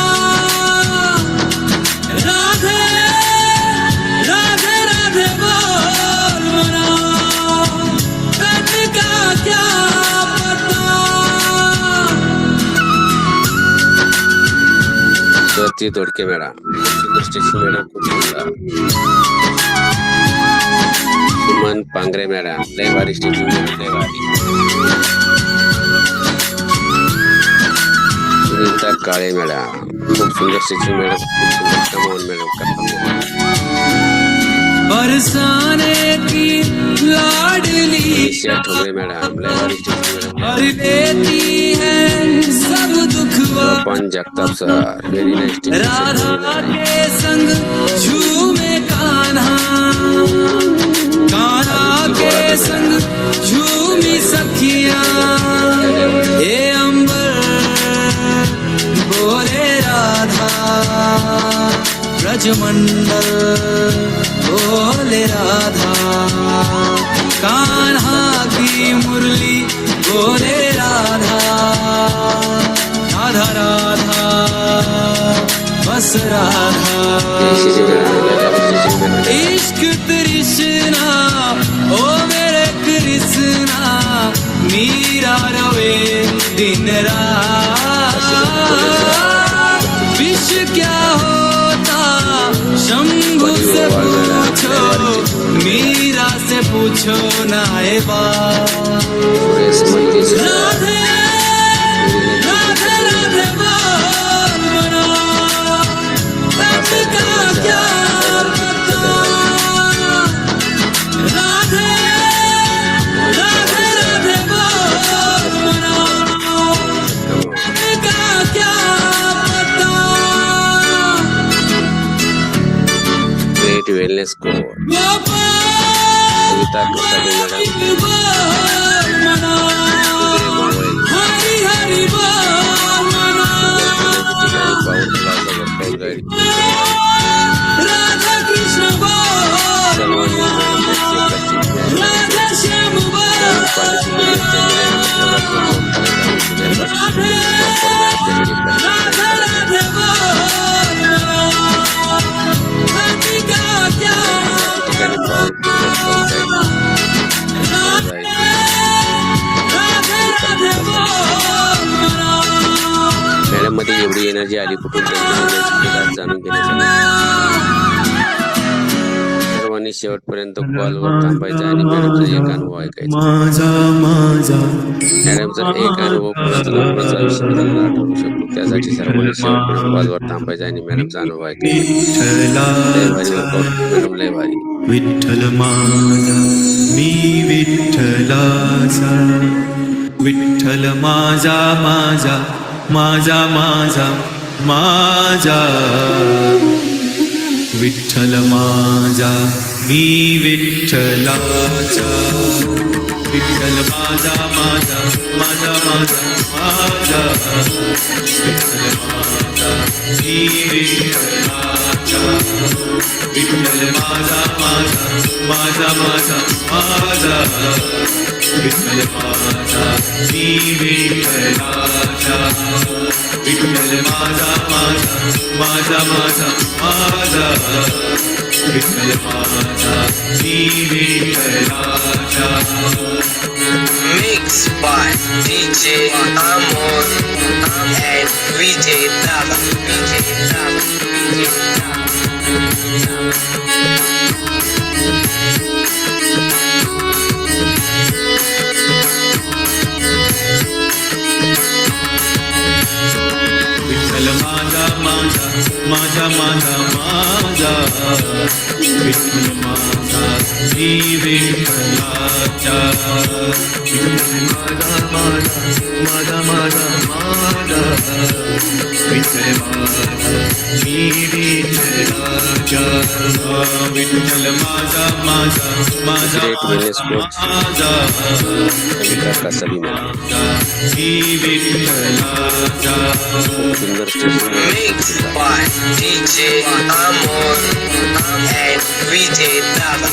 Speaker 5: राधे राधे राधे बोल मना धन का क्या पता
Speaker 2: स्वाती दोडके मॅडम सुंदर स्ट्रेचिंग मॅडम खूप सुंदर सुमन पांगरे मॅडम लय भारी स्ट्रेचिंग मॅडम लय भारी सुनीता काळे मॅडम खूप सुंदर स्ट्रेचिंग मॅडम खूप सुंदर कमावून मॅडम करतात
Speaker 5: बरसाने की लाडली
Speaker 2: निशा ठोंबरे मॅडम लय भारी स्ट्रेचिंग मॅडम
Speaker 5: भर लेती है सब दुखवा
Speaker 2: पण Jagtap sir very nice
Speaker 5: Radha के संग झूमे कान्हा संग झूमी सखिया हे अंबर बोले राधा ब्रजमंडल बोले राधा कान्हा की मुरली बोले राधा राधा राधा बस राधा इश्क तृष्णा ओ मेरे कृष्णा मीरा रवे दिन रात विष क्या होता शंभु से पूछो मीरा से पूछो ना ए बात राधे राधे राधे बोल मना तब का क्या पता राधे राधे राधे बोल मना तब का क्या पता
Speaker 2: ग्रेट वेलनेस कोर कविता कसाबे मॅडम
Speaker 5: हरी हरी बोल मना
Speaker 2: power class workout guide
Speaker 5: Radha Krishna बोल
Speaker 2: सर्वांनी
Speaker 5: राधा श्याम बोल राधे राधे बोल राधे का क्या राधे बोल
Speaker 2: मॅडम मध्ये एवढी एनर्जी आली कुठून त्यांनी जाणून घेण्यासाठी सर्वांनी शेवटपर्यंत कॉलवर थांबायचं आणि मॅडमचा एक अनुभव ऐकायचा. मॅडमचा एक अनुभव कुणाचा ना कुणाचं आयुष्य बदलणार ठरू शकतो. त्यासाठी सर्वांनी शेवटपर्यंत कॉलवर थांबायचं आणि मॅडमचा अनुभव ऐकायचा. लय भारी वर्कआउट मॅडम, लय भारी.
Speaker 3: विठ्ठल माझा मी विठ्ठलाचा विठ्ठल माझा माझा माझा माझा माझा विठ्ठल माझा मी विठ्ठलाचा विठ्ठल माझा माझा माझा माझा माझा विठ्ठल माझा मी विठ्ठलाचा विठ्ठल माझा माझा माझा माझा माझा विठ्ठल माझा मी विठ्ठलाचा विठ्ठल माझा माझा माझा माझा माझा विठ्ठल माझा मी विठ्ठलाचा.
Speaker 8: Mixed by DJ Amor and VJ Dava.
Speaker 3: Vitthal माझा माझा माझा माझा माझा विठ्ठल माझा मी विठ्ठलाचा विठ्ठल माझा माझा माझा माझा माझा विठ्ठल माझा मी विठ्ठलाचा विठ्ठल माझा माझा माझा
Speaker 2: ग्रेट वेलनेस कोच
Speaker 3: माझा
Speaker 2: कविता कसाबे मॅडम.
Speaker 3: मी विठ्ठलाचा
Speaker 2: सुंदर station
Speaker 8: Mixed by DJ Amor and VJ Dava.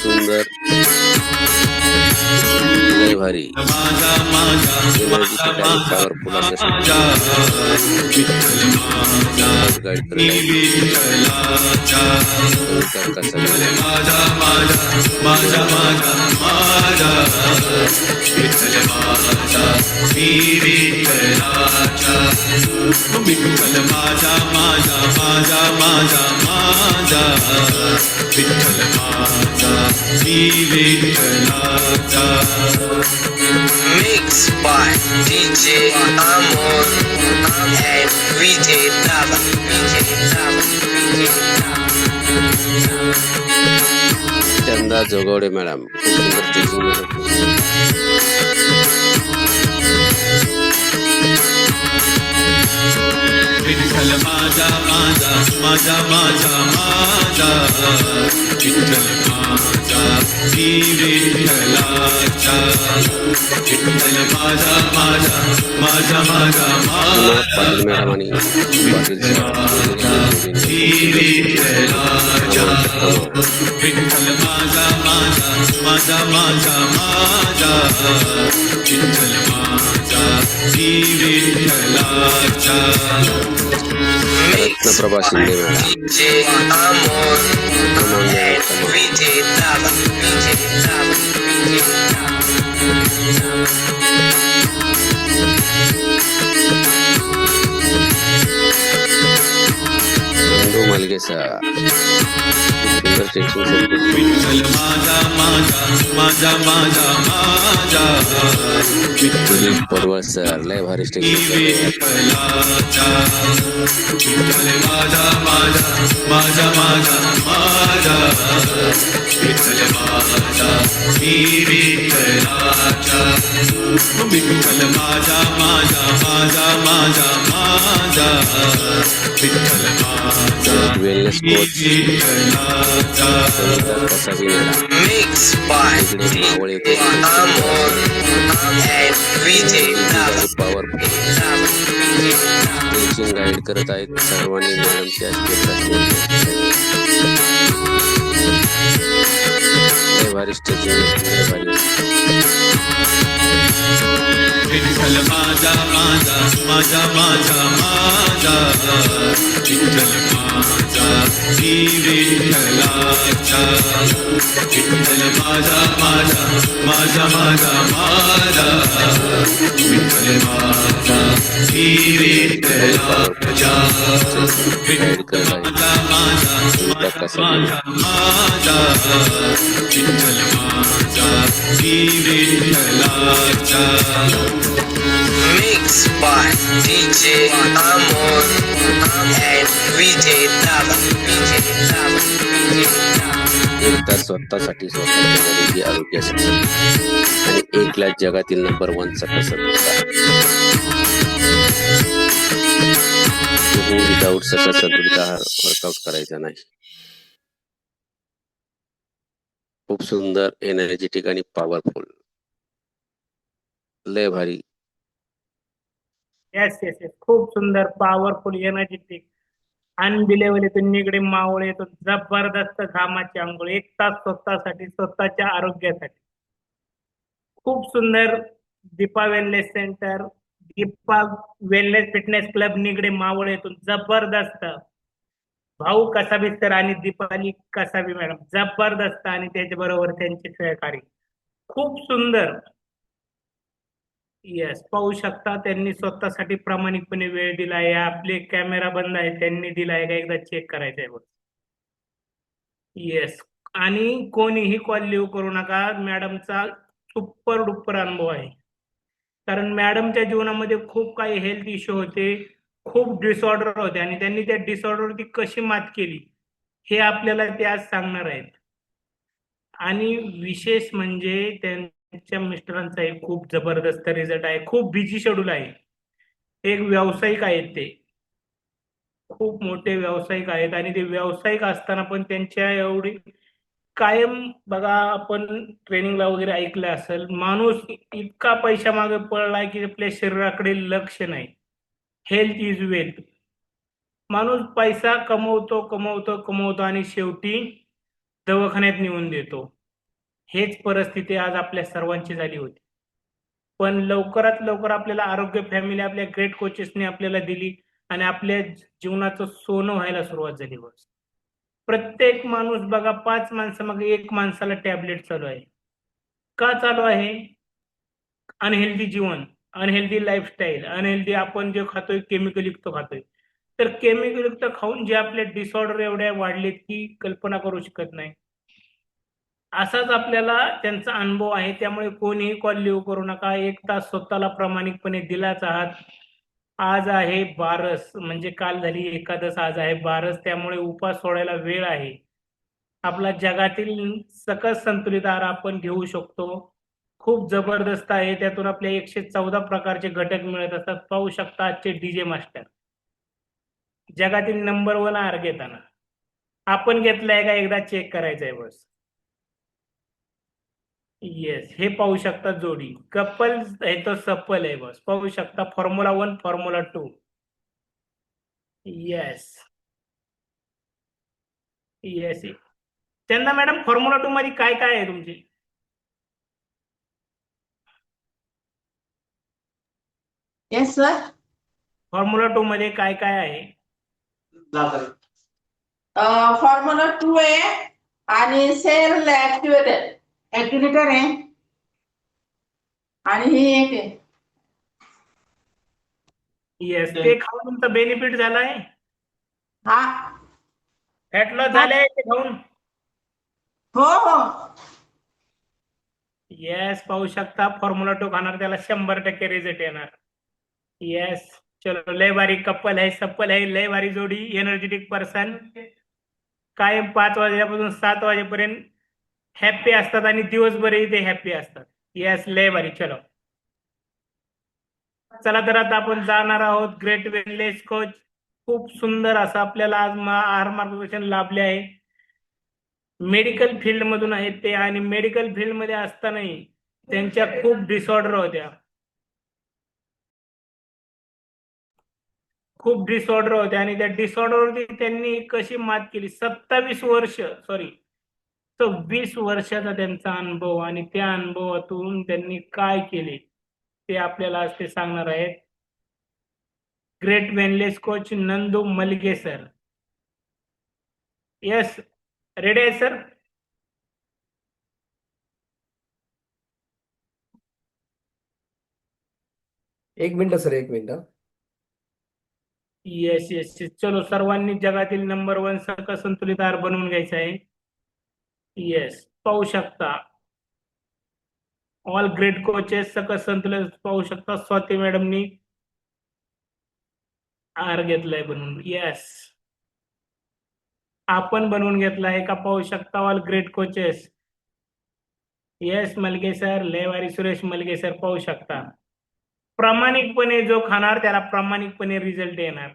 Speaker 2: सुंदर लय भारी
Speaker 3: माझा माझा
Speaker 2: एनर्जी आणि पॉवरफुल
Speaker 3: माझा विठ्ठल माझा
Speaker 2: गाईड
Speaker 3: मी
Speaker 2: करणारी
Speaker 3: विठ्ठलाचा
Speaker 2: कविता कसाबे
Speaker 3: माझा माझा माझा माझा माझा विठ्ठल माझा मी विठ्ठलाचा विठ्ठल माझा माझा माझा माझा माझा विठ्ठल माझा मी विठ्ठलाचा.
Speaker 8: Mixed by DJ Amor and VJ Dava.
Speaker 2: Chanda Jogwade madam. खूप सुंदर teaching मॅडम.
Speaker 3: विठ्ठल माझा माझा माझा माझा माझा विठ्ठल माझा श्री विठ्ठलाचा विठ्ठल माझा माझा माझा माझा
Speaker 2: पाटील
Speaker 3: माझा
Speaker 2: मॅडम आणि पाटील सर
Speaker 3: श्री विठ्ठलाचा विठ्ठल माझा माझा माझा माझा माझा विठ्ठल माझा श्री विठ्ठलाचा
Speaker 8: Mix
Speaker 2: Prabha Shinde madam
Speaker 8: DJ Amor and VJ Dava. VJ Dava. VJ Dava.
Speaker 2: बंधू मलगे सर सुंदर टेक्निक
Speaker 3: विठ्ठल माझा माझा माझा माझा माझा
Speaker 2: दिलीप पडवळ सर लय भारी टेक्निक
Speaker 3: विठ्ठलाचा विठ्ठल माझा माझा माझा माझा माझा विठ्ठल माझा श्री विठ्ठलाचा विठ्ठल माझा माझा माझा माझा माझा विठ्ठल माझा
Speaker 2: वेलनेस कोच
Speaker 3: विठ्ठलाचा
Speaker 2: Kasabi madam
Speaker 8: Mixed by DJ Amor and VJ Dava.
Speaker 2: Power
Speaker 8: Dava. VJ Dava.
Speaker 2: Teaching guide करत आहेत सर्वांनी मॅडमच्या लय भारी स्टेचिंग लय भारी
Speaker 3: विठ्ठल माझा माझा माझा माझा माझा विठ्ठल माझा श्री विठ्ठलाचा विठ्ठल माझा माझा माझा माझा माझा विठ्ठल माझा श्री विठ्ठलाचा विठ्ठल माझा माझा माझा माझा माझा विठ्ठल माझा Shri विठ्ठलाचा
Speaker 8: Mixed by DJ Amor and VJ Dava. VJ Dava. VJ Dava.
Speaker 2: एकदा स्वतःसाठी स्वतःच्या गरिबी आरोग्यासाठी आणि एकला जगातील नंबर 1 चा कसं विदाऊट सगळं संतुलित आहार वर्कआउट करायचा नाही. खूप सुंदर एनर्जेटिक आणि पॉवरफुल लय भारी
Speaker 9: येस येस येस खूप सुंदर पॉवरफुल एनर्जेटिक अनबिलेबल येतो निगडे मावळे येतो जबरदस्त घामाची आंघोळ 1 तास स्वतःसाठी स्वतःच्या आरोग्यासाठी खूप सुंदर Deepa wellness centre Deepa wellness fitness club Nigade Maval येथून जबरदस्त भाऊ कसाबी सर आणि दीपाली कसाबी मॅडम जबरदस्त आणि त्याच्याबरोबर त्यांचे सहकारी खूप सुंदर येस पाहू शकता त्यांनी स्वतःसाठी प्रामाणिकपणे वेळ दिला आहे आपले कॅमेरा बंद आहे त्यांनी दिलाय का एकदा चेक करायचं आहे बघ येस आणि कोणीही कॉल लिव्ह करू नका मॅडमचा सुपर डुपर अनुभव आहे कारण मॅडमच्या जीवनामध्ये खूप काही हेल्थ इश्यू होते खूप डिसऑर्डर होते आणि त्यांनी त्या डिसऑर्डरवरती कशी मात केली हे आपल्याला ते आज सांगणार आहेत आणि विशेष म्हणजे त्यांच्या मिस्टरांचा एक खूप जबरदस्त रिझल्ट आहे खूप बिझी शेड्यूल आहे एक व्यावसायिक आहेत ते खूप मोठे व्यावसायिक आहेत आणि ते व्यावसायिक असताना पण त्यांच्या एवढी कायम बघा आपण ट्रेनिंगला वगैरे ऐकलं असेल माणूस इतका पैसा मागे पडलाय की आपल्या शरीराकडे लक्ष नाही हेल्थ इज वेल्थ माणूस पैसा कमवतो कमवतो कमवतो आणि शेवटी दवाखान्यात नेऊन देतो हेच परिस्थिती आज आपल्या सर्वांची झाली होती पण लवकरात लवकर आपल्याला आरोग्य फॅमिली आपल्या ग्रेट कोचेसने आपल्याला दिली आणि आपल्या जीवनाचं सोनं व्हायला सुरुवात झाली बस प्रत्येक माणूस बघा 5 माणसामागे 1 माणसाला टॅबलेट चालू आहे का चालू आहे अनहेल्दी जीवन अनहेल्दी लाईफस्टाईल अनहेल्दी आपण जे खातोय केमिकल युक्त खातोय तर केमिकल युक्त खाऊन जे आपले डिसऑर्डर एवढ्या वाढलेत की कल्पना करू शकत नाही असाच आपल्याला त्यांचा अनुभव आहे त्यामुळे कोणीही कॉल लिव्ह करू नका 1 तास स्वतःला प्रामाणिकपणे दिलाच आहात आज आहे बारस म्हणजे काल झाली एकादश आज आहे बारस त्यामुळे उपास सोडायला वेळ आहे आपला जगातील सकस संतुलित आहार आपण घेऊ शकतो खूप जबरदस्त आहे. त्यातून आपल्या 114 प्रकारचे घटक मिळत असतात. पाहू शकता आजचे डीजे मास्टर जगातील नंबर 1 हार घेताना. आपण घेतलाय का एकदा चेक करायचंय बस. येस, हे पाहू शकता जोडी कपल आहे तो सप्पल आहे बस. पाहू शकता फॉर्म्युला 1 फॉर्म्युला 2. Yes yes. त्यांना मॅडम फॉर्म्युला 2 मध्ये काय काय आहे तुमची?
Speaker 10: Yes sir.
Speaker 9: फॉर्म्युला 2 मध्ये काय काय आहे?
Speaker 10: फॉर्म्युला 2 आहे आणि सेल ऍक्टिव्हेटर आहे आणि ही एक आहे.
Speaker 9: येस, ते खाऊन तुमचा बेनिफिट झालाय?
Speaker 10: हा.
Speaker 9: फॅट लॉस झाले ते खाऊन?
Speaker 10: हो हो.
Speaker 9: येस, पाहू शकता फॉर्म्युला 2 खाणार त्याला 100% रिझल्ट येणार. येस, चलो लय भारी कपल आहे, सप्पल आहे, लय भारी जोडी, एनर्जेटिक पर्सन. कायम 5 वाजल्यापासून 7 वाजेपर्यंत हॅप्पी असतात आणि दिवसभरही ते हॅप्पी असतात. येस, लय भारी. चलो चला तर आता आपण जाणार आहोत ग्रेट वेलनेस कोच. खूप सुंदर असं आपल्याला आज आहार मार्गदर्शन लाभले आहे. मेडिकल फील्ड मधून आहेत ते आणि मेडिकल फील्ड मध्ये असतानाही त्यांच्या खूप डिसऑर्डर होत्या. खूप डिसऑर्डर होते आणि त्या डिसऑर्डरवरती त्यांनी कशी मात केली. 26 वर्षाचा त्यांचा अनुभव आणि त्या अनुभवातून त्यांनी काय केले ते आपल्याला आज ते सांगणार आहेत. Great वेनलेस coach Nandu मलगे sir. Yes, ready आहे सर?
Speaker 11: एक मिनिट सर, एक मिनिट.
Speaker 9: Yes yes yes. चलो सर्वांनी जगातील नंबर 1 सकस संतुलित आहार बनवून घ्यायचा आहे. येस, पाहू शकता ऑल ग्रेट कोचेस सकस संतुलित. पाहू शकता स्वाती मॅडमनी आहार घेतलाय बनवून. येस, आपण बनवून घेतलाय का? पाहू शकता all great coaches. Yes, मलगे sir, लेवारी Suresh मलगे sir. पाहू शकता प्रामाणिकपणे जो खाणार त्याला प्रामाणिकपणे रिझल्ट येणार.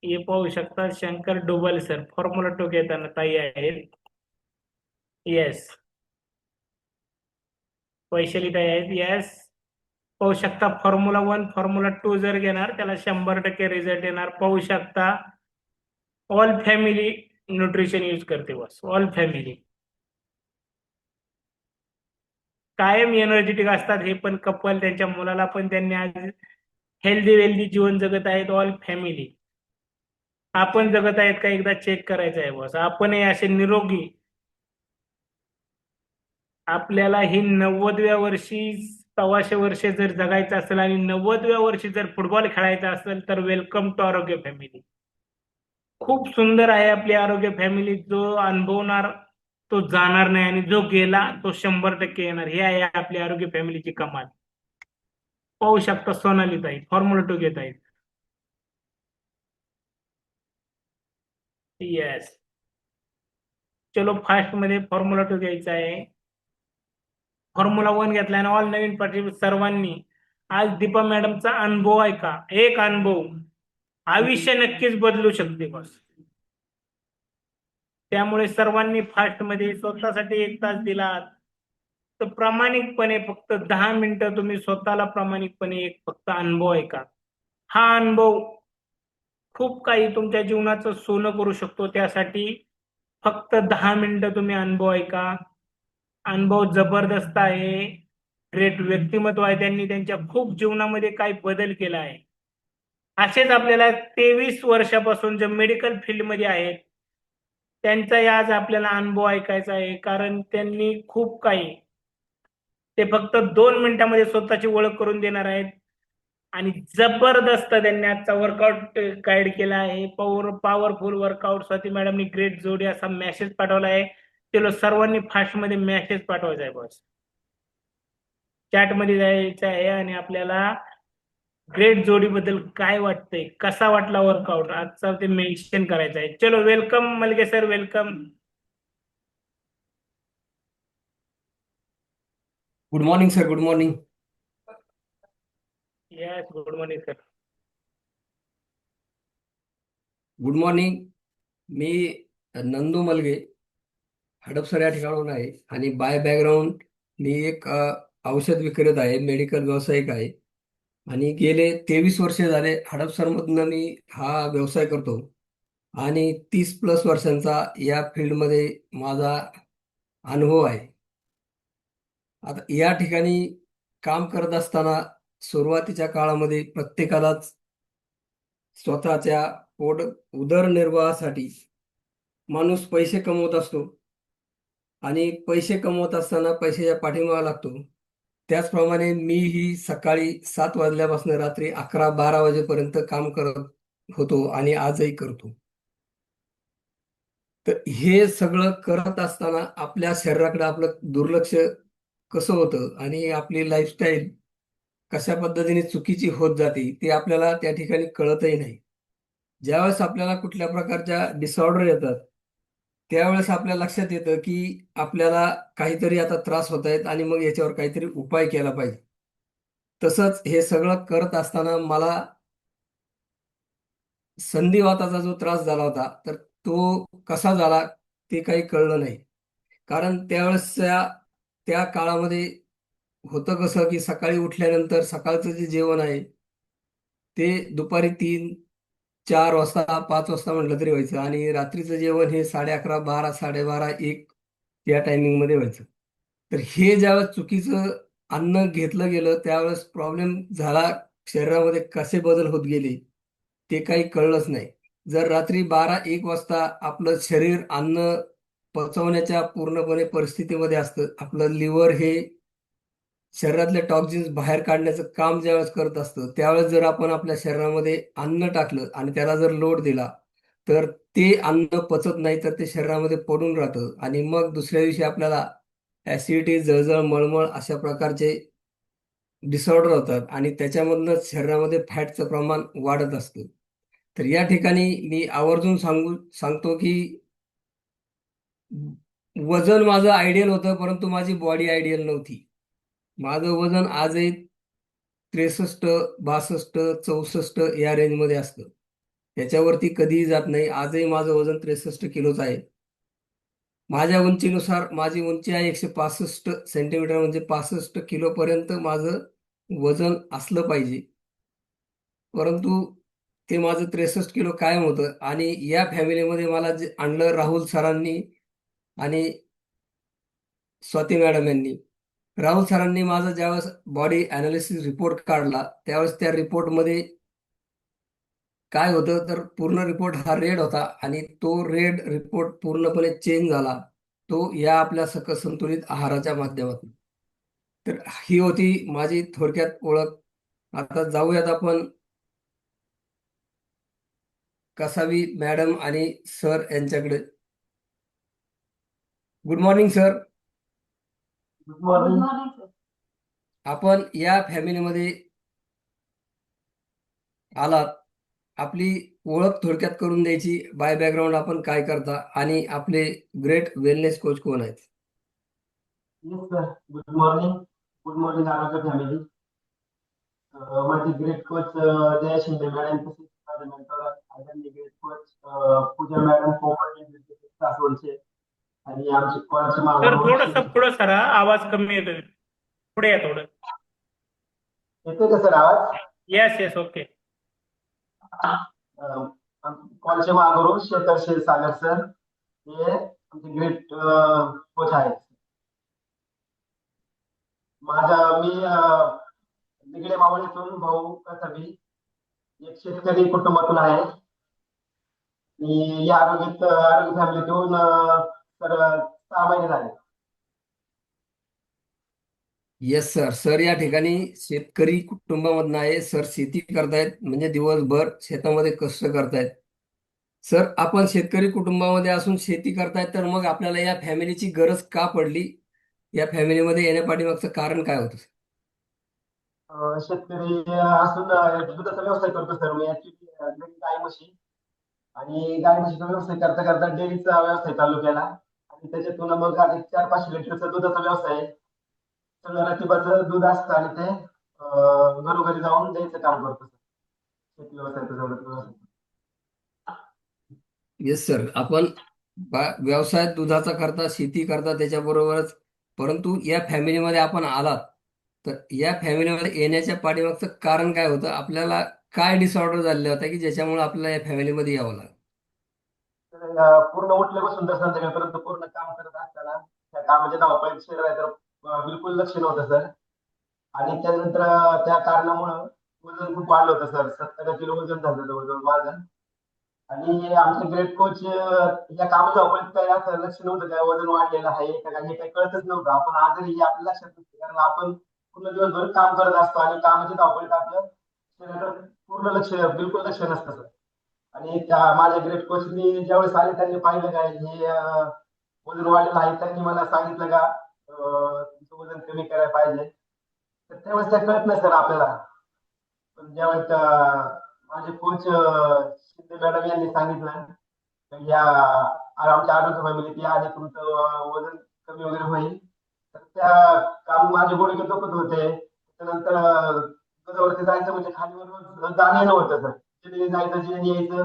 Speaker 9: हे पाहू शकता शंकर डोबल सर फॉर्म्युला 2 घेताना ताई आहेत. येस, वैशाली ताई आहेत. येस, पाहू शकता फॉर्म्युला 1 फॉर्म्युला 2 जर घेणार त्याला 100% रिझल्ट येणार. पाहू शकता ऑल फॅमिली न्यूट्रिशन यूज करते बस. ऑल फॅमिली कायम एनर्जेटिक असतात. हे पण कपल त्यांच्या मुलाला पण त्यांनी आज हेल्दी वेल्दी जीवन जगत आहेत. ऑल फॅमिली आपण जगत आहेत का एकदा चेक करायचं आहे बस. आपणही असे निरोगी. आपल्याला ही 90व्या वर्षी 125 वर्षे जर जगायचं असेल आणि 90व्या वर्षी जर फुटबॉल खेळायचा असेल तर वेलकम टू आरोग्य फॅमिली. खूप सुंदर आहे आपली आरोग्य फॅमिली. जो अनुभवणार तो जाणार नाही आणि जो गेला तो 100% येणार. हे आहे आपली आरोग्य फॅमिलीची कमाल. पाहू शकता सोनाली ताई फॉर्म्युला 2 घेत आहेत. येस, चलो फास्ट मध्ये फॉर्म्युला 2 घ्यायचा आहे. फॉर्म्युला 1 घेतलाय ना ऑल नवीन पार्टिसिपेंट सर्वांनी. आज दीपा मॅडमचा अनुभव आहे का? एक अनुभव आयुष्य नक्कीच बदलू शकते बस. त्यामुळे सर्वांनी फास्ट मध्ये स्वतःसाठी 1 तास दिलात तर प्रामाणिकपणे फक्त 10 मिनिटं तुम्ही स्वतःला प्रामाणिकपणे एक फक्त अनुभव आहे का? हा अनुभव खूप काही तुमच्या जीवनाचं सोनं करू शकतो. त्यासाठी फक्त 10 मिनिटं तुम्ही अनुभव आहे का? अनुभव जबरदस्त आहे. ग्रेट व्यक्तिमत्व आहे. त्यांनी त्यांच्या खूप जीवनामध्ये काही बदल केला आहे. असेच आपल्याला 23 वर्षापासून जे मेडिकल फील्ड मध्ये आहेत त्यांचाही आज आपल्याला अनुभव ऐकायचा आहे. कारण त्यांनी खूप काही ते फक्त 2 मिनिटांमध्ये स्वतःची ओळख करून देणार आहेत आणि जबरदस्त त्यांनी आजचा वर्कआउट गाईड केला आहे. Powerful workout. स्वाती मॅडमनी ग्रेट जोडी असा मेसेज पाठवला आहे. चलो सर्वांनी फास्ट मध्ये मेसेज पाठवायचा आहे बस. चॅट मध्ये जायचं आहे आणि आपल्याला ग्रेट जोडी बद्दल काय वाटतंय, कसा वाटला वर्कआउट आजचा ते मेन्शन करायचं आहे. चलो welcome Malge sir, welcome.
Speaker 11: Good morning sir, good morning.
Speaker 9: Yes, good morning sir.
Speaker 11: Good morning. मी नंदू मलगे हडपसर या ठिकाणाहून आहे आणि बाय बॅकग्राऊंड मी एक औषध विक्रेता आहे, मेडिकल व्यावसायिक आहे आणि गेले 23 वर्षे झाले हडपसरमधनं मी हा व्यवसाय करतो आणि 30+ वर्षांचा या फील्डमध्ये माझा अनुभव आहे. आता या ठिकाणी काम करत असताना सुरुवातीच्या काळामध्ये प्रत्येकालाच स्वतःच्या उदरनिर्वाहासाठी माणूस पैसे कमवत असतो आणि पैसे कमवत असताना पैशाच्या पाठीमागे लागतो. त्याचप्रमाणे मीही सकाळी 7 वाजल्यापासून रात्री 11-12 वाजेपर्यंत काम करत होतो आणि आजही करतो. तर हे सगळं करत असताना आपल्या शरीराकडे आपलं दुर्लक्ष कसं होतं आणि आपली लाईफस्टाईल कशा पद्धतीने चुकीची होत जाते ते आपल्याला त्या ठिकाणी कळतही नाही. ज्यावेळेस आपल्याला कुठल्या प्रकारच्या डिसऑर्डर येतात, त्यावेळेस आपल्या लक्षात येतं की आपल्याला काहीतरी आता त्रास होत आहेत आणि मग याच्यावर काहीतरी उपाय केला पाहिजे. तसंच हे सगळं करत असताना मला संधिवाताचा जो त्रास झाला होता, तर तो कसा झाला ते काही कळलं नाही. कारण त्यावेळेसच्या त्या काळामध्ये होतं कसं, की सकाळी उठल्यानंतर सकाळचं जे जेवण आहे, ते दुपारी 3-4 वाजता, 5 वाजता म्हटलं तरी व्हायचं आणि रात्रीचं जेवण हे 11:30, 12, 12:30, 1 या टायमिंगमध्ये व्हायचं. तर हे ज्यावेळेस चुकीचं अन्न घेतलं गेलं, त्यावेळेस प्रॉब्लेम झाला. शरीरामध्ये कसे बदल होत गेले, ते काही कळलंच नाही. जर रात्री 12-1 वाजता आपलं शरीर अन्न पचवण्याच्या पूर्णपणे परिस्थितीमध्ये असतं, आपलं लिव्हर हे शरीरातले टॉक्झिन्स बाहेर काढण्याचं काम ज्यावेळेस करत असतं, त्यावेळेस जर आपण आपल्या शरीरामध्ये अन्न टाकलं आणि त्याला जर लोड दिला, तर ते अन्न पचत नाही, तर ते शरीरामध्ये पडून राहतं आणि मग दुसऱ्या दिवशी आपल्याला ॲसिडिटी, जळजळ, मळमळ अशा प्रकारचे डिसऑर्डर होतात आणि त्याच्यामधनं शरीरामध्ये फॅटचं प्रमाण वाढत असतं. तर या ठिकाणी मी आवर्जून सांगतो, की वजन माझं आयडियल होतं, परंतु माझी बॉडी आयडियल नव्हती. माझं वजन आजही 63, 62, 64 या रेंजमध्ये असतं. त्याच्यावरती कधीही जात नाही. आजही माझं वजन 63 किलोच आहे. माझ्या उंचीनुसार माझी उंची आहे 165 सेंटीमीटर, म्हणजे 65 किलोपर्यंत माझं वजन असलं पाहिजे. परंतु ते माझं 63 किलो कायम होतं आणि या फॅमिलीमध्ये मला जे आणलं राहुल सरांनी आणि स्वाती मॅडम यांनी. राहुल सरांनी माझा ज्यावेळेस बॉडी ॲनालिसिस रिपोर्ट काढला, त्यावेळेस त्या रिपोर्टमध्ये काय होतं, तर पूर्ण रिपोर्ट हा रेड होता आणि तो रेड रिपोर्ट पूर्णपणे चेंज झाला. तो या आपल्या संतुलित आहाराच्या माध्यमातून. तर ही होती माझी थोडक्यात ओळख. आता जाऊयात आपण कसावी मॅडम आणि सर यांच्याकडे. Good morning sir.
Speaker 10: Good morning.
Speaker 11: आपण या फॅमिलीमध्ये आलात. आपली ओळख थोडक्यात करून द्यायची. बाय बॅकग्राऊंड आपण काय करता आणि आपले ग्रेट वेलनेस कोच कोण आहेत?
Speaker 12: Yes sir, good morning. Good morning आरोग्य फॅमिली. माझे great coach Jaya Shinde madam, तसेच माझे मेंटर आदरणीय ग्रेट कोच पूजा मॅडम, सासवडचे आणि आमचे कॉलेजचे
Speaker 9: सर
Speaker 12: मार्गदर्शक.
Speaker 9: थोडंसं पुढं सरा, आवाज कमी येतोय. पुढे या थोडं.
Speaker 12: येतोय का सर आवाज?
Speaker 9: Yes yes, okay.
Speaker 12: कॉलेजचे मार्गदर्शक शेखर क्षीरसागर सर, हे आमचे ग्रेट कोच आहेत. मी निगडे मावळीतून भाऊ कसाबी एक शेतकरी कुटुंबातून आहे. मी या आरोग्य फॅमिलीतून तर 6 महिने झाले.
Speaker 11: Yes sir. सर या ठिकाणी शेतकरी कुटुंबामधनं आहे. सर शेती करतायत, म्हणजे दिवसभर शेतामध्ये कष्ट करतायत. सर आपण शेतकरी कुटुंबामध्ये असून शेती करतायत, तर मग आपल्याला या फॅमिलीची गरज का पडली? या फॅमिलीमध्ये येण्यापाठीमागचं कारण काय होतं?
Speaker 12: शेतकरी असून दुधाचा व्यवसाय करतो सर मी. ऍक्च्युली गाय म्हशी, आणि गाय म्हशीचा व्यवसाय करता करता डेअरीचा व्यवसाय चालू केला आणि त्याच्यातून मग आता 400-500 लिटरचा दुधाचा व्यवसाय आहे. सगळं रतिबाचं दूध असतं आणि ते घरोघरी जाऊन द्यायचं काम करतो सर. शेती व्यवसायाचं व्यवसाय.
Speaker 11: येस सर, आपण व्यवसाय दुधाचा करता, शेती करता त्याच्याबरोबरच, परंतु या फॅमिलीमध्ये आपण आलात तर या फॅमिलीमध्ये येण्याच्या पाठीमागचं कारण काय होतं? आपल्याला काय डिसऑर्डर झालेला होता की ज्याच्यामुळे आपल्याला या फॅमिलीमध्ये यावं लागलं?
Speaker 12: तर पूर्ण उठल्यापासून तर संध्याकाळपर्यंत पूर्ण काम करत असताना त्या कामाच्या धावपळीत शरीर आहे तर बिलकुल लक्ष नव्हतं सर. आणि त्यानंतर त्या कारणामुळं वजन खूप वाढलं होतं सर. 70 किलो वजन झालं जवळजवळ माझं. आणि आमचे ग्रेट कोच या कामाच्या धावपळीत काही असं लक्ष नव्हतं काय वजन वाढलेलं आहे का काय हे काही कळतच नव्हतं. आपण आजही हे आपल्या लक्षात नसतं कारण आपण पूर्ण दिवसभर काम करत असतो आणि कामाच्या धावपळीत आपलं शरीरावर पूर्ण लक्ष बिलकुल लक्ष नसतं सर. आणि त्या माझ्या ग्रेट कोचनी ज्यावेळेस आले त्यांनी पाहिलं काय हे वजन वाढलेलं आहे त्यांनी मला सांगितलं का तुमचं वजन कमी करायला पाहिजे. तर त्यावेळेस त्या कळत नाही सर आपल्याला. पण ज्यावेळेस माझे कोच शिंदे मॅडम यांनी सांगितलं तर या आमच्या आरोग्य फॅमिलीत या आणि तुमचं वजन कमी वगैरे होईल. तर त्या काम माझे गुडघे दुखत होते. त्यानंतर गजावरती जायचं म्हणजे खालीवर जाणं येणं होतं सर. जिने जायचं जिने यायचं.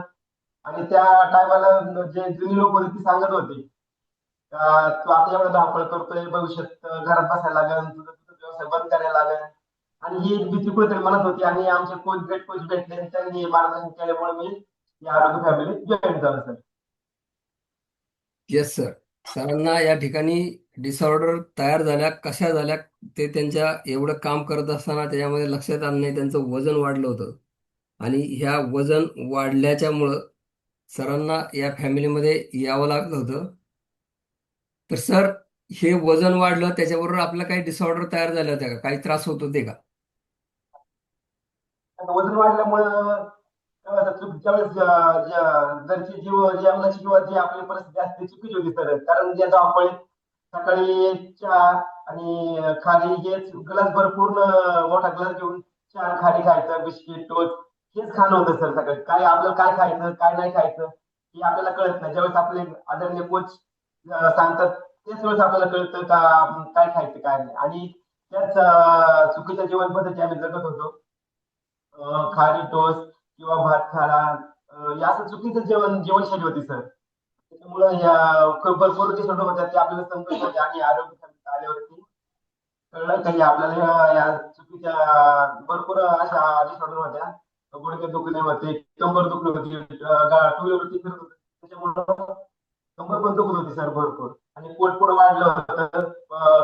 Speaker 12: आणि त्या टायमाला जे जुनी लोक होते ती सांगत होती का तू आता एवढं धावपळ करतोय भविष्यात घरात बसायला लागेल तुझं तुझं व्यवसाय बंद करायला लागेल. आणि ही एक भीती कुठेतरी मनात होती आणि आमचे कोच ग्रेट कोच भेटले आणि त्यांनी मार्गदर्शन केल्यामुळे मी या आरोग्य फॅमिलीत जॉईन झालो सर.
Speaker 11: येस सर, सरांना या ठिकाणी डिसऑर्डर तयार झाल्या, कशा झाल्या ते त्यांच्या एवढं काम करत असताना त्याच्यामध्ये लक्षात आलं नाही. त्यांचं वजन वाढलं होतं आणि ह्या वजन वाढल्याच्यामुळं सरांना या फॅमिलीमध्ये यावं लागलं होतं. तर सर, हे वजन वाढलं त्याच्याबरोबर आपल्याला काही डिसऑर्डर तयार झाले होते का? काही त्रास होत होते का?
Speaker 12: वजन वाढल्यामुळं ज्यावेळेस घरची जेवणाची किंवा जी आपली परिस्थिती असते चुकीची होती सर. कारण जे धावपळीत सकाळी चहा आणि खारी हेच ग्लासभर पूर्ण मोठा ग्लास घेऊन चहा खारी खायचं बिस्किट टोस्ट हेच खाणं होतं सर सकाळी. काय आपल्याला काय खायचं काय नाही खायचं हे आपल्याला कळत नाही. ज्यावेळेस आपले आदरणीय कोच सांगतात त्याच वेळेस आपल्याला कळतं का आपण काय खायचं काय नाही. आणि त्याच चुकीच्या जीवन पद्धती आम्ही जगत होतो. खारी टोस्ट किंवा भात खारा या असं चुकीचं जीवनशैली होती सर. त्याच्यामुळे या खूप भरपूर डिसऑर्डर होत्या ते आपल्याला समजत होते आणि आरोग्य खात्यात आल्यावरती कळलं काही आपल्याला या चुकीच्या भरपूर अशा डिसऑर्डर होत्या. गुडघे दुखणे होते, कंबर दुखणे होती, टू व्हीलरवरती फिरत होते त्याच्यामुळे कंबर पण दुखत होती सर भरपूर. आणि पोट पुढं वाढलं होतं,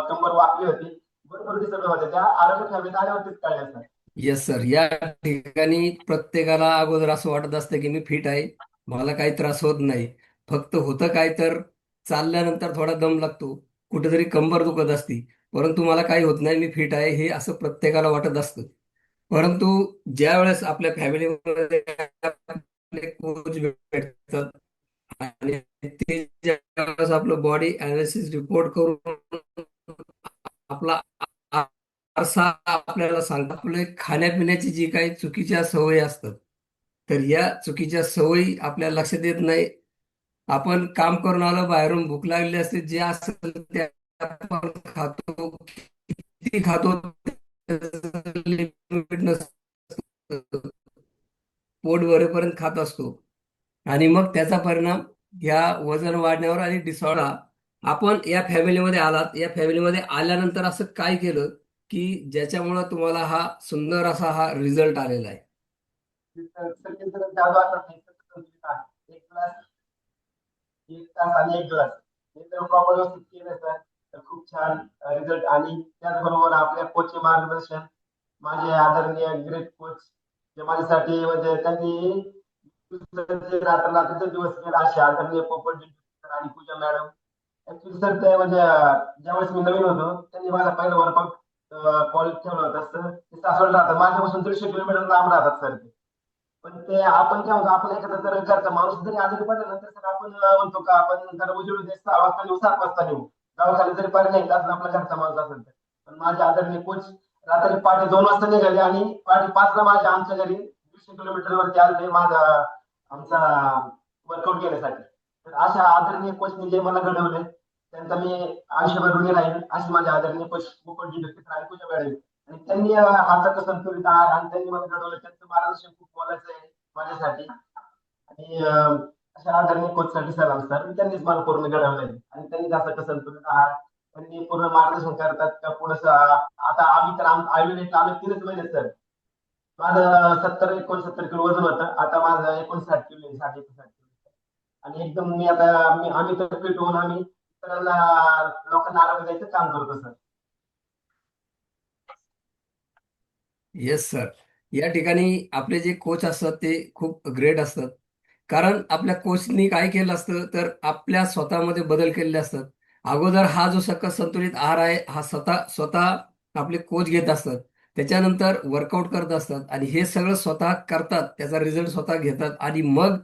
Speaker 12: कंबर वाकली होती, भरपूर डिसऑर्डर होत्या त्या आरोग्य फॅमिलीत आल्यावरतीच कळल्या सर.
Speaker 11: येस सर, या ठिकाणी प्रत्येकाला अगोदर असं वाटत असतं की मी फिट आहे, मला काही त्रास होत नाही. फक्त होतं काय तर चालल्यानंतर थोडा दम लागतो, कुठेतरी कंबर दुखत असती, परंतु मला काही होत नाही, मी फिट आहे, हे असं प्रत्येकाला वाटत असतं. परंतु ज्या वेळेस आपल्या फॅमिलीमध्ये आपले कोच भेटतात आणि ते ज्या वेळेस आपलं बॉडी अनालिसिस रिपोर्ट करून आपला आरसा आपल्याला सांगतात आपले खाण्यापिण्याची जी काही चुकीच्या सवयी असतात, तर या चुकीच्या सवयी आपल्या लक्षात येत नाही. आपण काम करून आलो, बाहेरून भूक लागली असते, जे असेल ते आपण खातो, किती खातो लिमिट नसतं, पोट भरेपर्यंत खात असतो आणि मग त्याचा परिणाम या वजन वाढण्यावर आणि डिसऑर्डर. आपण या फॅमिलीमध्ये आलात, या फॅमिलीमध्ये आल्यानंतर असं काय केलं की ज्याच्यामुळं तुम्हाला हा सुंदर असा हा रिझल्ट आलेला आहे?
Speaker 12: एक ग्लास 1 तास आणि 1 ग्लास हे जर प्रॉपर व्यवस्थित केलं सर तर खूप छान रिझल्ट. आणि त्याचबरोबर आपल्या कोचचे मार्गदर्शन माझे आदरणीय ग्रेट कोच जे माझ्यासाठी म्हणजे त्यांनी रात्ररात्रीचे दिवस केला असे आदरणीय पोपट सर आणि पूजा मॅडम. ऍक्च्युली सर ते म्हणजे ज्यावेळेस मी नवीन होतो त्यांनी माझा पहिला वर्कआउट कॉलेज ठेवलं होतं सर. ते सासवड राहतात माझ्यापासून 150 किलोमीटर लांब राहतात सर ते. पण ते आपण काय म्हणतो आपण एखादा जर घरचा माणूस जरी आजारी पडला ना तर सर आपण म्हणतो का आपण जर उजेडू दे 6 वाजता नेऊ 7 वाजता नेऊ दवाखान्यात जरी पर्याय नाही असं आपला घरचा माणूस असेल तर. पण माझ्या आदरणीय कोच रात्री पहाटे 2 वाजता निघाले आणि पहाटे 5 ला माझ्या आमच्या घरी 200 किलोमीटर वरती आले माझा आमचा वर्कआउट केल्यासाठी. तर अशा आदरणीय कोचने जे मला घडवले त्यांचा मी आयुष्यभर ऋणी राहील अशी माझ्या आदरणीय मुखर्जी व्यक्त आणि पूजा मॅडम. आणि त्यांनी हाताचं संतुलित आहार आणि त्यांनी मला घडवलं, त्यांचं मार्गदर्शन खूप मोलाचं आहे माझ्यासाठी. आणि अशा आदरणीय कोचसाठी सलाम सर, त्यांनीच मला पूर्ण घडवलंय आणि त्यांनीच असं कसं संतुलित आहार त्यांनी पूर्ण मार्गदर्शन करतात का पुढं. आता आम्ही तर आयुर्वेदिक आम्ही 3च महिने सर. माझं 70-69 किलो वजन होतं, आता माझं 59 किलो आहे, 60-61 किलो. आणि एकदम आम्ही तर फिट होऊन आम्ही इतरांना लोकांना आरोग्य द्यायचं काम करतो सर.
Speaker 11: Yes sir. या ठिकाणी आपले जे कोच असतात ते खूप ग्रेट असतात. कारण आपल्या कोचनी काय केलं असतं तर आपल्या स्वतःमध्ये बदल केलेले असतात. अगोदर हा जो सकस संतुलित आहार आहे हा स्वतः स्वतः आपले कोच घेत असतात. त्याच्यानंतर वर्कआउट करत असतात आणि हे सगळं स्वतः करतात, त्याचा रिझल्ट स्वतः घेतात आणि मग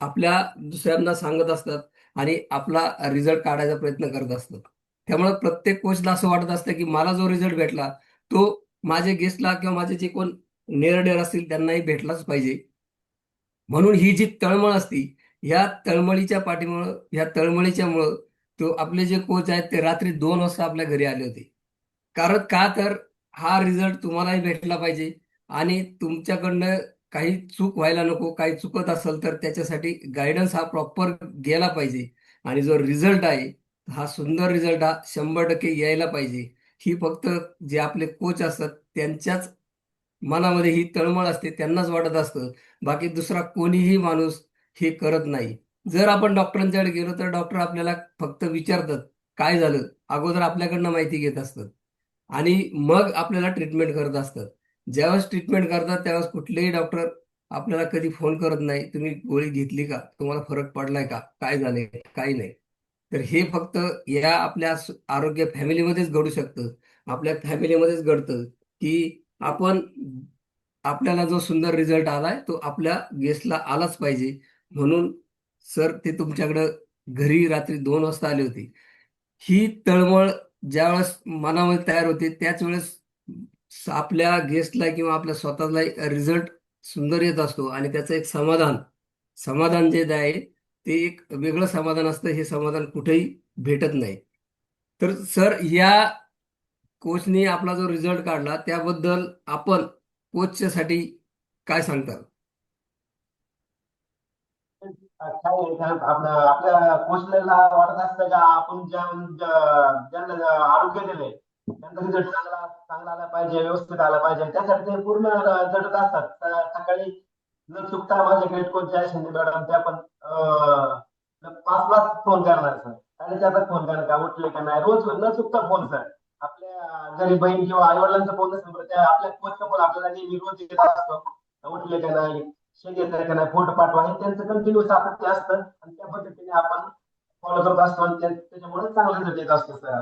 Speaker 11: आपल्या दुसऱ्यांना सांगत असतात आणि आपला रिझल्ट काढायचा प्रयत्न करत असतात. त्यामुळे प्रत्येक कोचला असं वाटत असतं की मला जो रिझल्ट भेटला तो माझ्या गेस्टला किंवा माझे जे कोण नियर डेअर असतील त्यांनाही भेटलाच पाहिजे. म्हणून ही जी तळमळ असती, ह्या तळमळीच्यामुळं तो आपले जे कोच आहेत ते रात्री 2 वाजता आपल्या घरी आले होते. कारण का तर हा रिझल्ट तुम्हालाही भेटला पाहिजे आणि तुमच्याकडनं काही चूक व्हायला नको. काही चुकत असेल तर त्याच्यासाठी गाईडन्स हा प्रॉपर गेला पाहिजे आणि जो रिझल्ट आहे हा सुंदर रिझल्ट हा 100% यायला पाहिजे. ही फक्त जे आपले कोच असतात त्यांच्याच मनामध्ये ही तळमळ असते, त्यांनाच वाटत असतं. बाकी दुसरा कोणीही माणूस हे करत नाही. जर आपण डॉक्टरांच्याकडे गेलो तर डॉक्टर आपल्याला फक्त विचारतात काय झालं, अगोदर आपल्याकडनं माहिती घेत असतात आणि मग आपल्याला ट्रीटमेंट करत असतात. ज्यावेळेस ट्रीटमेंट करतात त्यावेळेस कुठलेही डॉक्टर आपल्याला कधी फोन करत नाही, तुम्ही गोळी घेतली का, तुम्हाला फरक पडलाय का, काय झालंय, काही नाही. तर हे फक्त या आपल्या आरोग्य फॅमिलीमध्येच घडू शकतं. आपल्या फॅमिलीमध्येच घडतं की आपण आपल्याला जो सुंदर रिझल्ट आलाय तो आपल्या गेस्टला आलाच पाहिजे. म्हणून सर ते तुमच्याकडं घरी रात्री 2 वाजता आले होते. ही तळमळ ज्यावेळेस मनामध्ये तयार होते त्याच वेळेस आपल्या गेस्टला किंवा आपल्या स्वतःला रिझल्ट सुंदर येत असतो आणि त्याचं एक समाधान समाधान जे आहे ते एक वेगळं समाधान असतं. हे समाधान कुठेही भेटत नाही. तर सर या कोचने आपला जो रिझल्ट काढला त्याबद्दल आपण कोचच्यासाठी काय सांगता?
Speaker 12: काय आपल्या कोचला वाटत असतं का आपण ज्यांना आरोग्य दिलंय त्यांचा रिझल्ट चांगला चांगला आला पाहिजे, व्यवस्थित आला पाहिजे. त्यासाठी ते पूर्ण झटत असतात. सकाळी न चुकता माझे ग्रेट कोच जे आहे शिंदे मॅडम त्या पण 5 ला फोन करणार सर, 4:30 फोन करणार का उठले का नाही, रोज न चुकता फोन सर. आपल्या घरी बहीण किंवा आई वडिलांचा फोन नसेल तर त्या आपल्या कोचचा फोन आपल्याला नेहमी रोज येत असतो, उठले का नाही, शेत येत का नाही, फोटो पाठवा. हे त्यांचं कंटिन्यू सातत्य असतं आणि त्या पद्धतीने आपण फॉलो करत असतो आणि त्याच्यामुळे चांगला रिझल्ट येत असतो सर.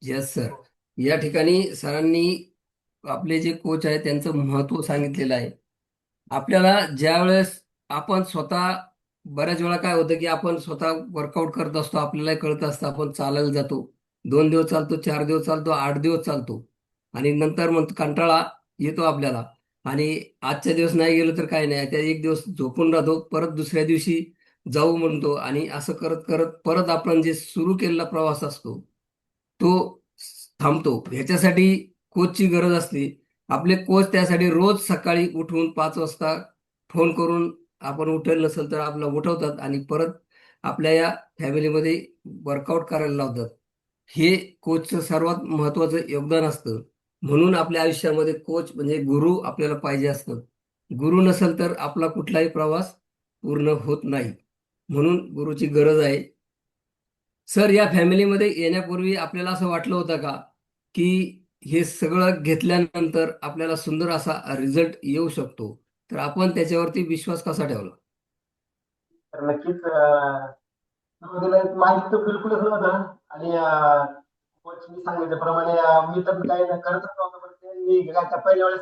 Speaker 11: Yes sir. या ठिकाणी सरांनी आपले जे कोच आहे त्यांचं महत्त्व सांगितलेलं आहे. आपल्याला ज्यावेळेस आपण स्वतः बऱ्याच वेळा काय होतं की आपण स्वतः वर्कआउट करत असतो, आपल्याला कळत असतं, आपण चालायला जातो, 2 दिवस चालतो, 4 दिवस चालतो, 8 दिवस चालतो आणि नंतर मग कंटाळा येतो आपल्याला आणि आजच्या दिवस नाही गेलो तर काय नाही, त्या एक दिवस झोपून राहतो, परत दुसऱ्या दिवशी जाऊ म्हणतो आणि असं करत करत परत आपण जे सुरू केलेला प्रवास असतो तो थांबतो. ह्याच्यासाठी कोचची गरज असते. आपले कोच त्यासाठी रोज सकाळी उठून 5 वाजता फोन करून आपण उठेल नसेल तर आपला उठवतात आणि परत आपल्या या फॅमिलीमध्ये वर्कआउट करायला लावतात. हे कोचचं सर्वात महत्त्वाचं योगदान असतं. म्हणून आपल्या आयुष्यामध्ये कोच म्हणजे गुरु आपल्याला पाहिजे असतं. गुरु नसेल तर आपला कुठलाही प्रवास पूर्ण होत नाही. म्हणून गुरुची गरज आहे. सर या फॅमिलीमध्ये येण्यापूर्वी आपल्याला असं वाटलं होतं का की हे सगळं घेतल्यानंतर आपल्याला सुंदर असा रिझल्ट येऊ शकतो, तर आपण त्याच्यावरती विश्वास कसा ठेवला?
Speaker 12: तर नक्कीच सुरुवातीला माहिती तर बिलकुलच नव्हतं. आणि कोचनी सांगितल्याप्रमाणे मी तर काही करतच नव्हतं, पण त्यांनी पहिल्या वेळेस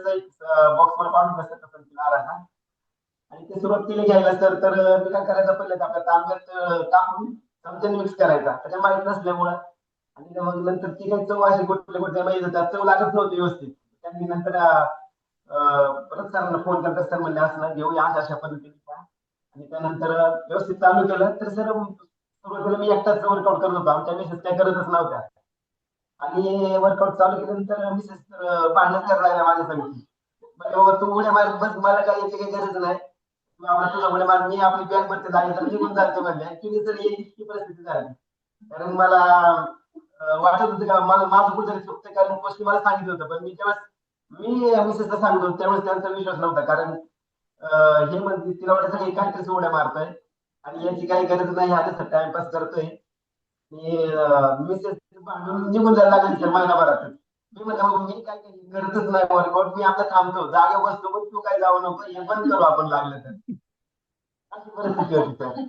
Speaker 12: बॉक्स मला पाडून बसत असेल तिला आराधा आणि ते सुरुवात केली घ्यायला सर. तर मी काय करायचं, पहिलं आपल्या तांब्यात टाकून चमच्याने मिक्स करायचा, त्याच्या माहित नसल्यामुळं. आणि मग नंतर ती काही चव अशी कुठल्या कुठल्या माहिती त्यात चव लागत नव्हती व्यवस्थित. त्यांनी नंतर परत सरांना फोन करत सर म्हणले असं घेऊया अशा अशा पद्धतीने आणि त्यानंतर व्यवस्थित चालू केलं तर सर सुरुवातीला मी एकटाच वर्कआउट करत होतो, आमच्या मिसेस काय करतच नव्हत्या. आणि वर्कआउट चालू केल्यानंतर मिसेस तर भांडण करायला लागल्या माझ्या संगती. म्हणजे बाबा तू उड्या मार बस, मला काय याची काही गरज नाही, तू आपला तुझा उड्या मार, मी आपली बॅग भरते लागली तर निघून जाते म्हणल्या. ऍक्च्युली तर इतकी परिस्थिती झाली, कारण मला वाटत होतं का मला माझं कुठेतरी चुकतं, कारण गोष्टी मला सांगितलं होतं, पण मी मिसेसला सांगत होतो त्यावेळेस त्यांचा विश्वास नव्हता, कारण हे म्हणजे तिला वाटायचं की काहीतरीच उड्या मारतोय आणि याची काही गरज नाही, आधी टाइमपास करतोय. मिसेस भांडून निघून जायला लागली महिनाभरात. मी म्हणलं मी काय करतच नाही वर्कआउट, मी आता थांबतो जागे बसतो, पण तू काय जाऊ नको, हे बंद करू आपण लागलं तर. अशी परिस्थिती होती.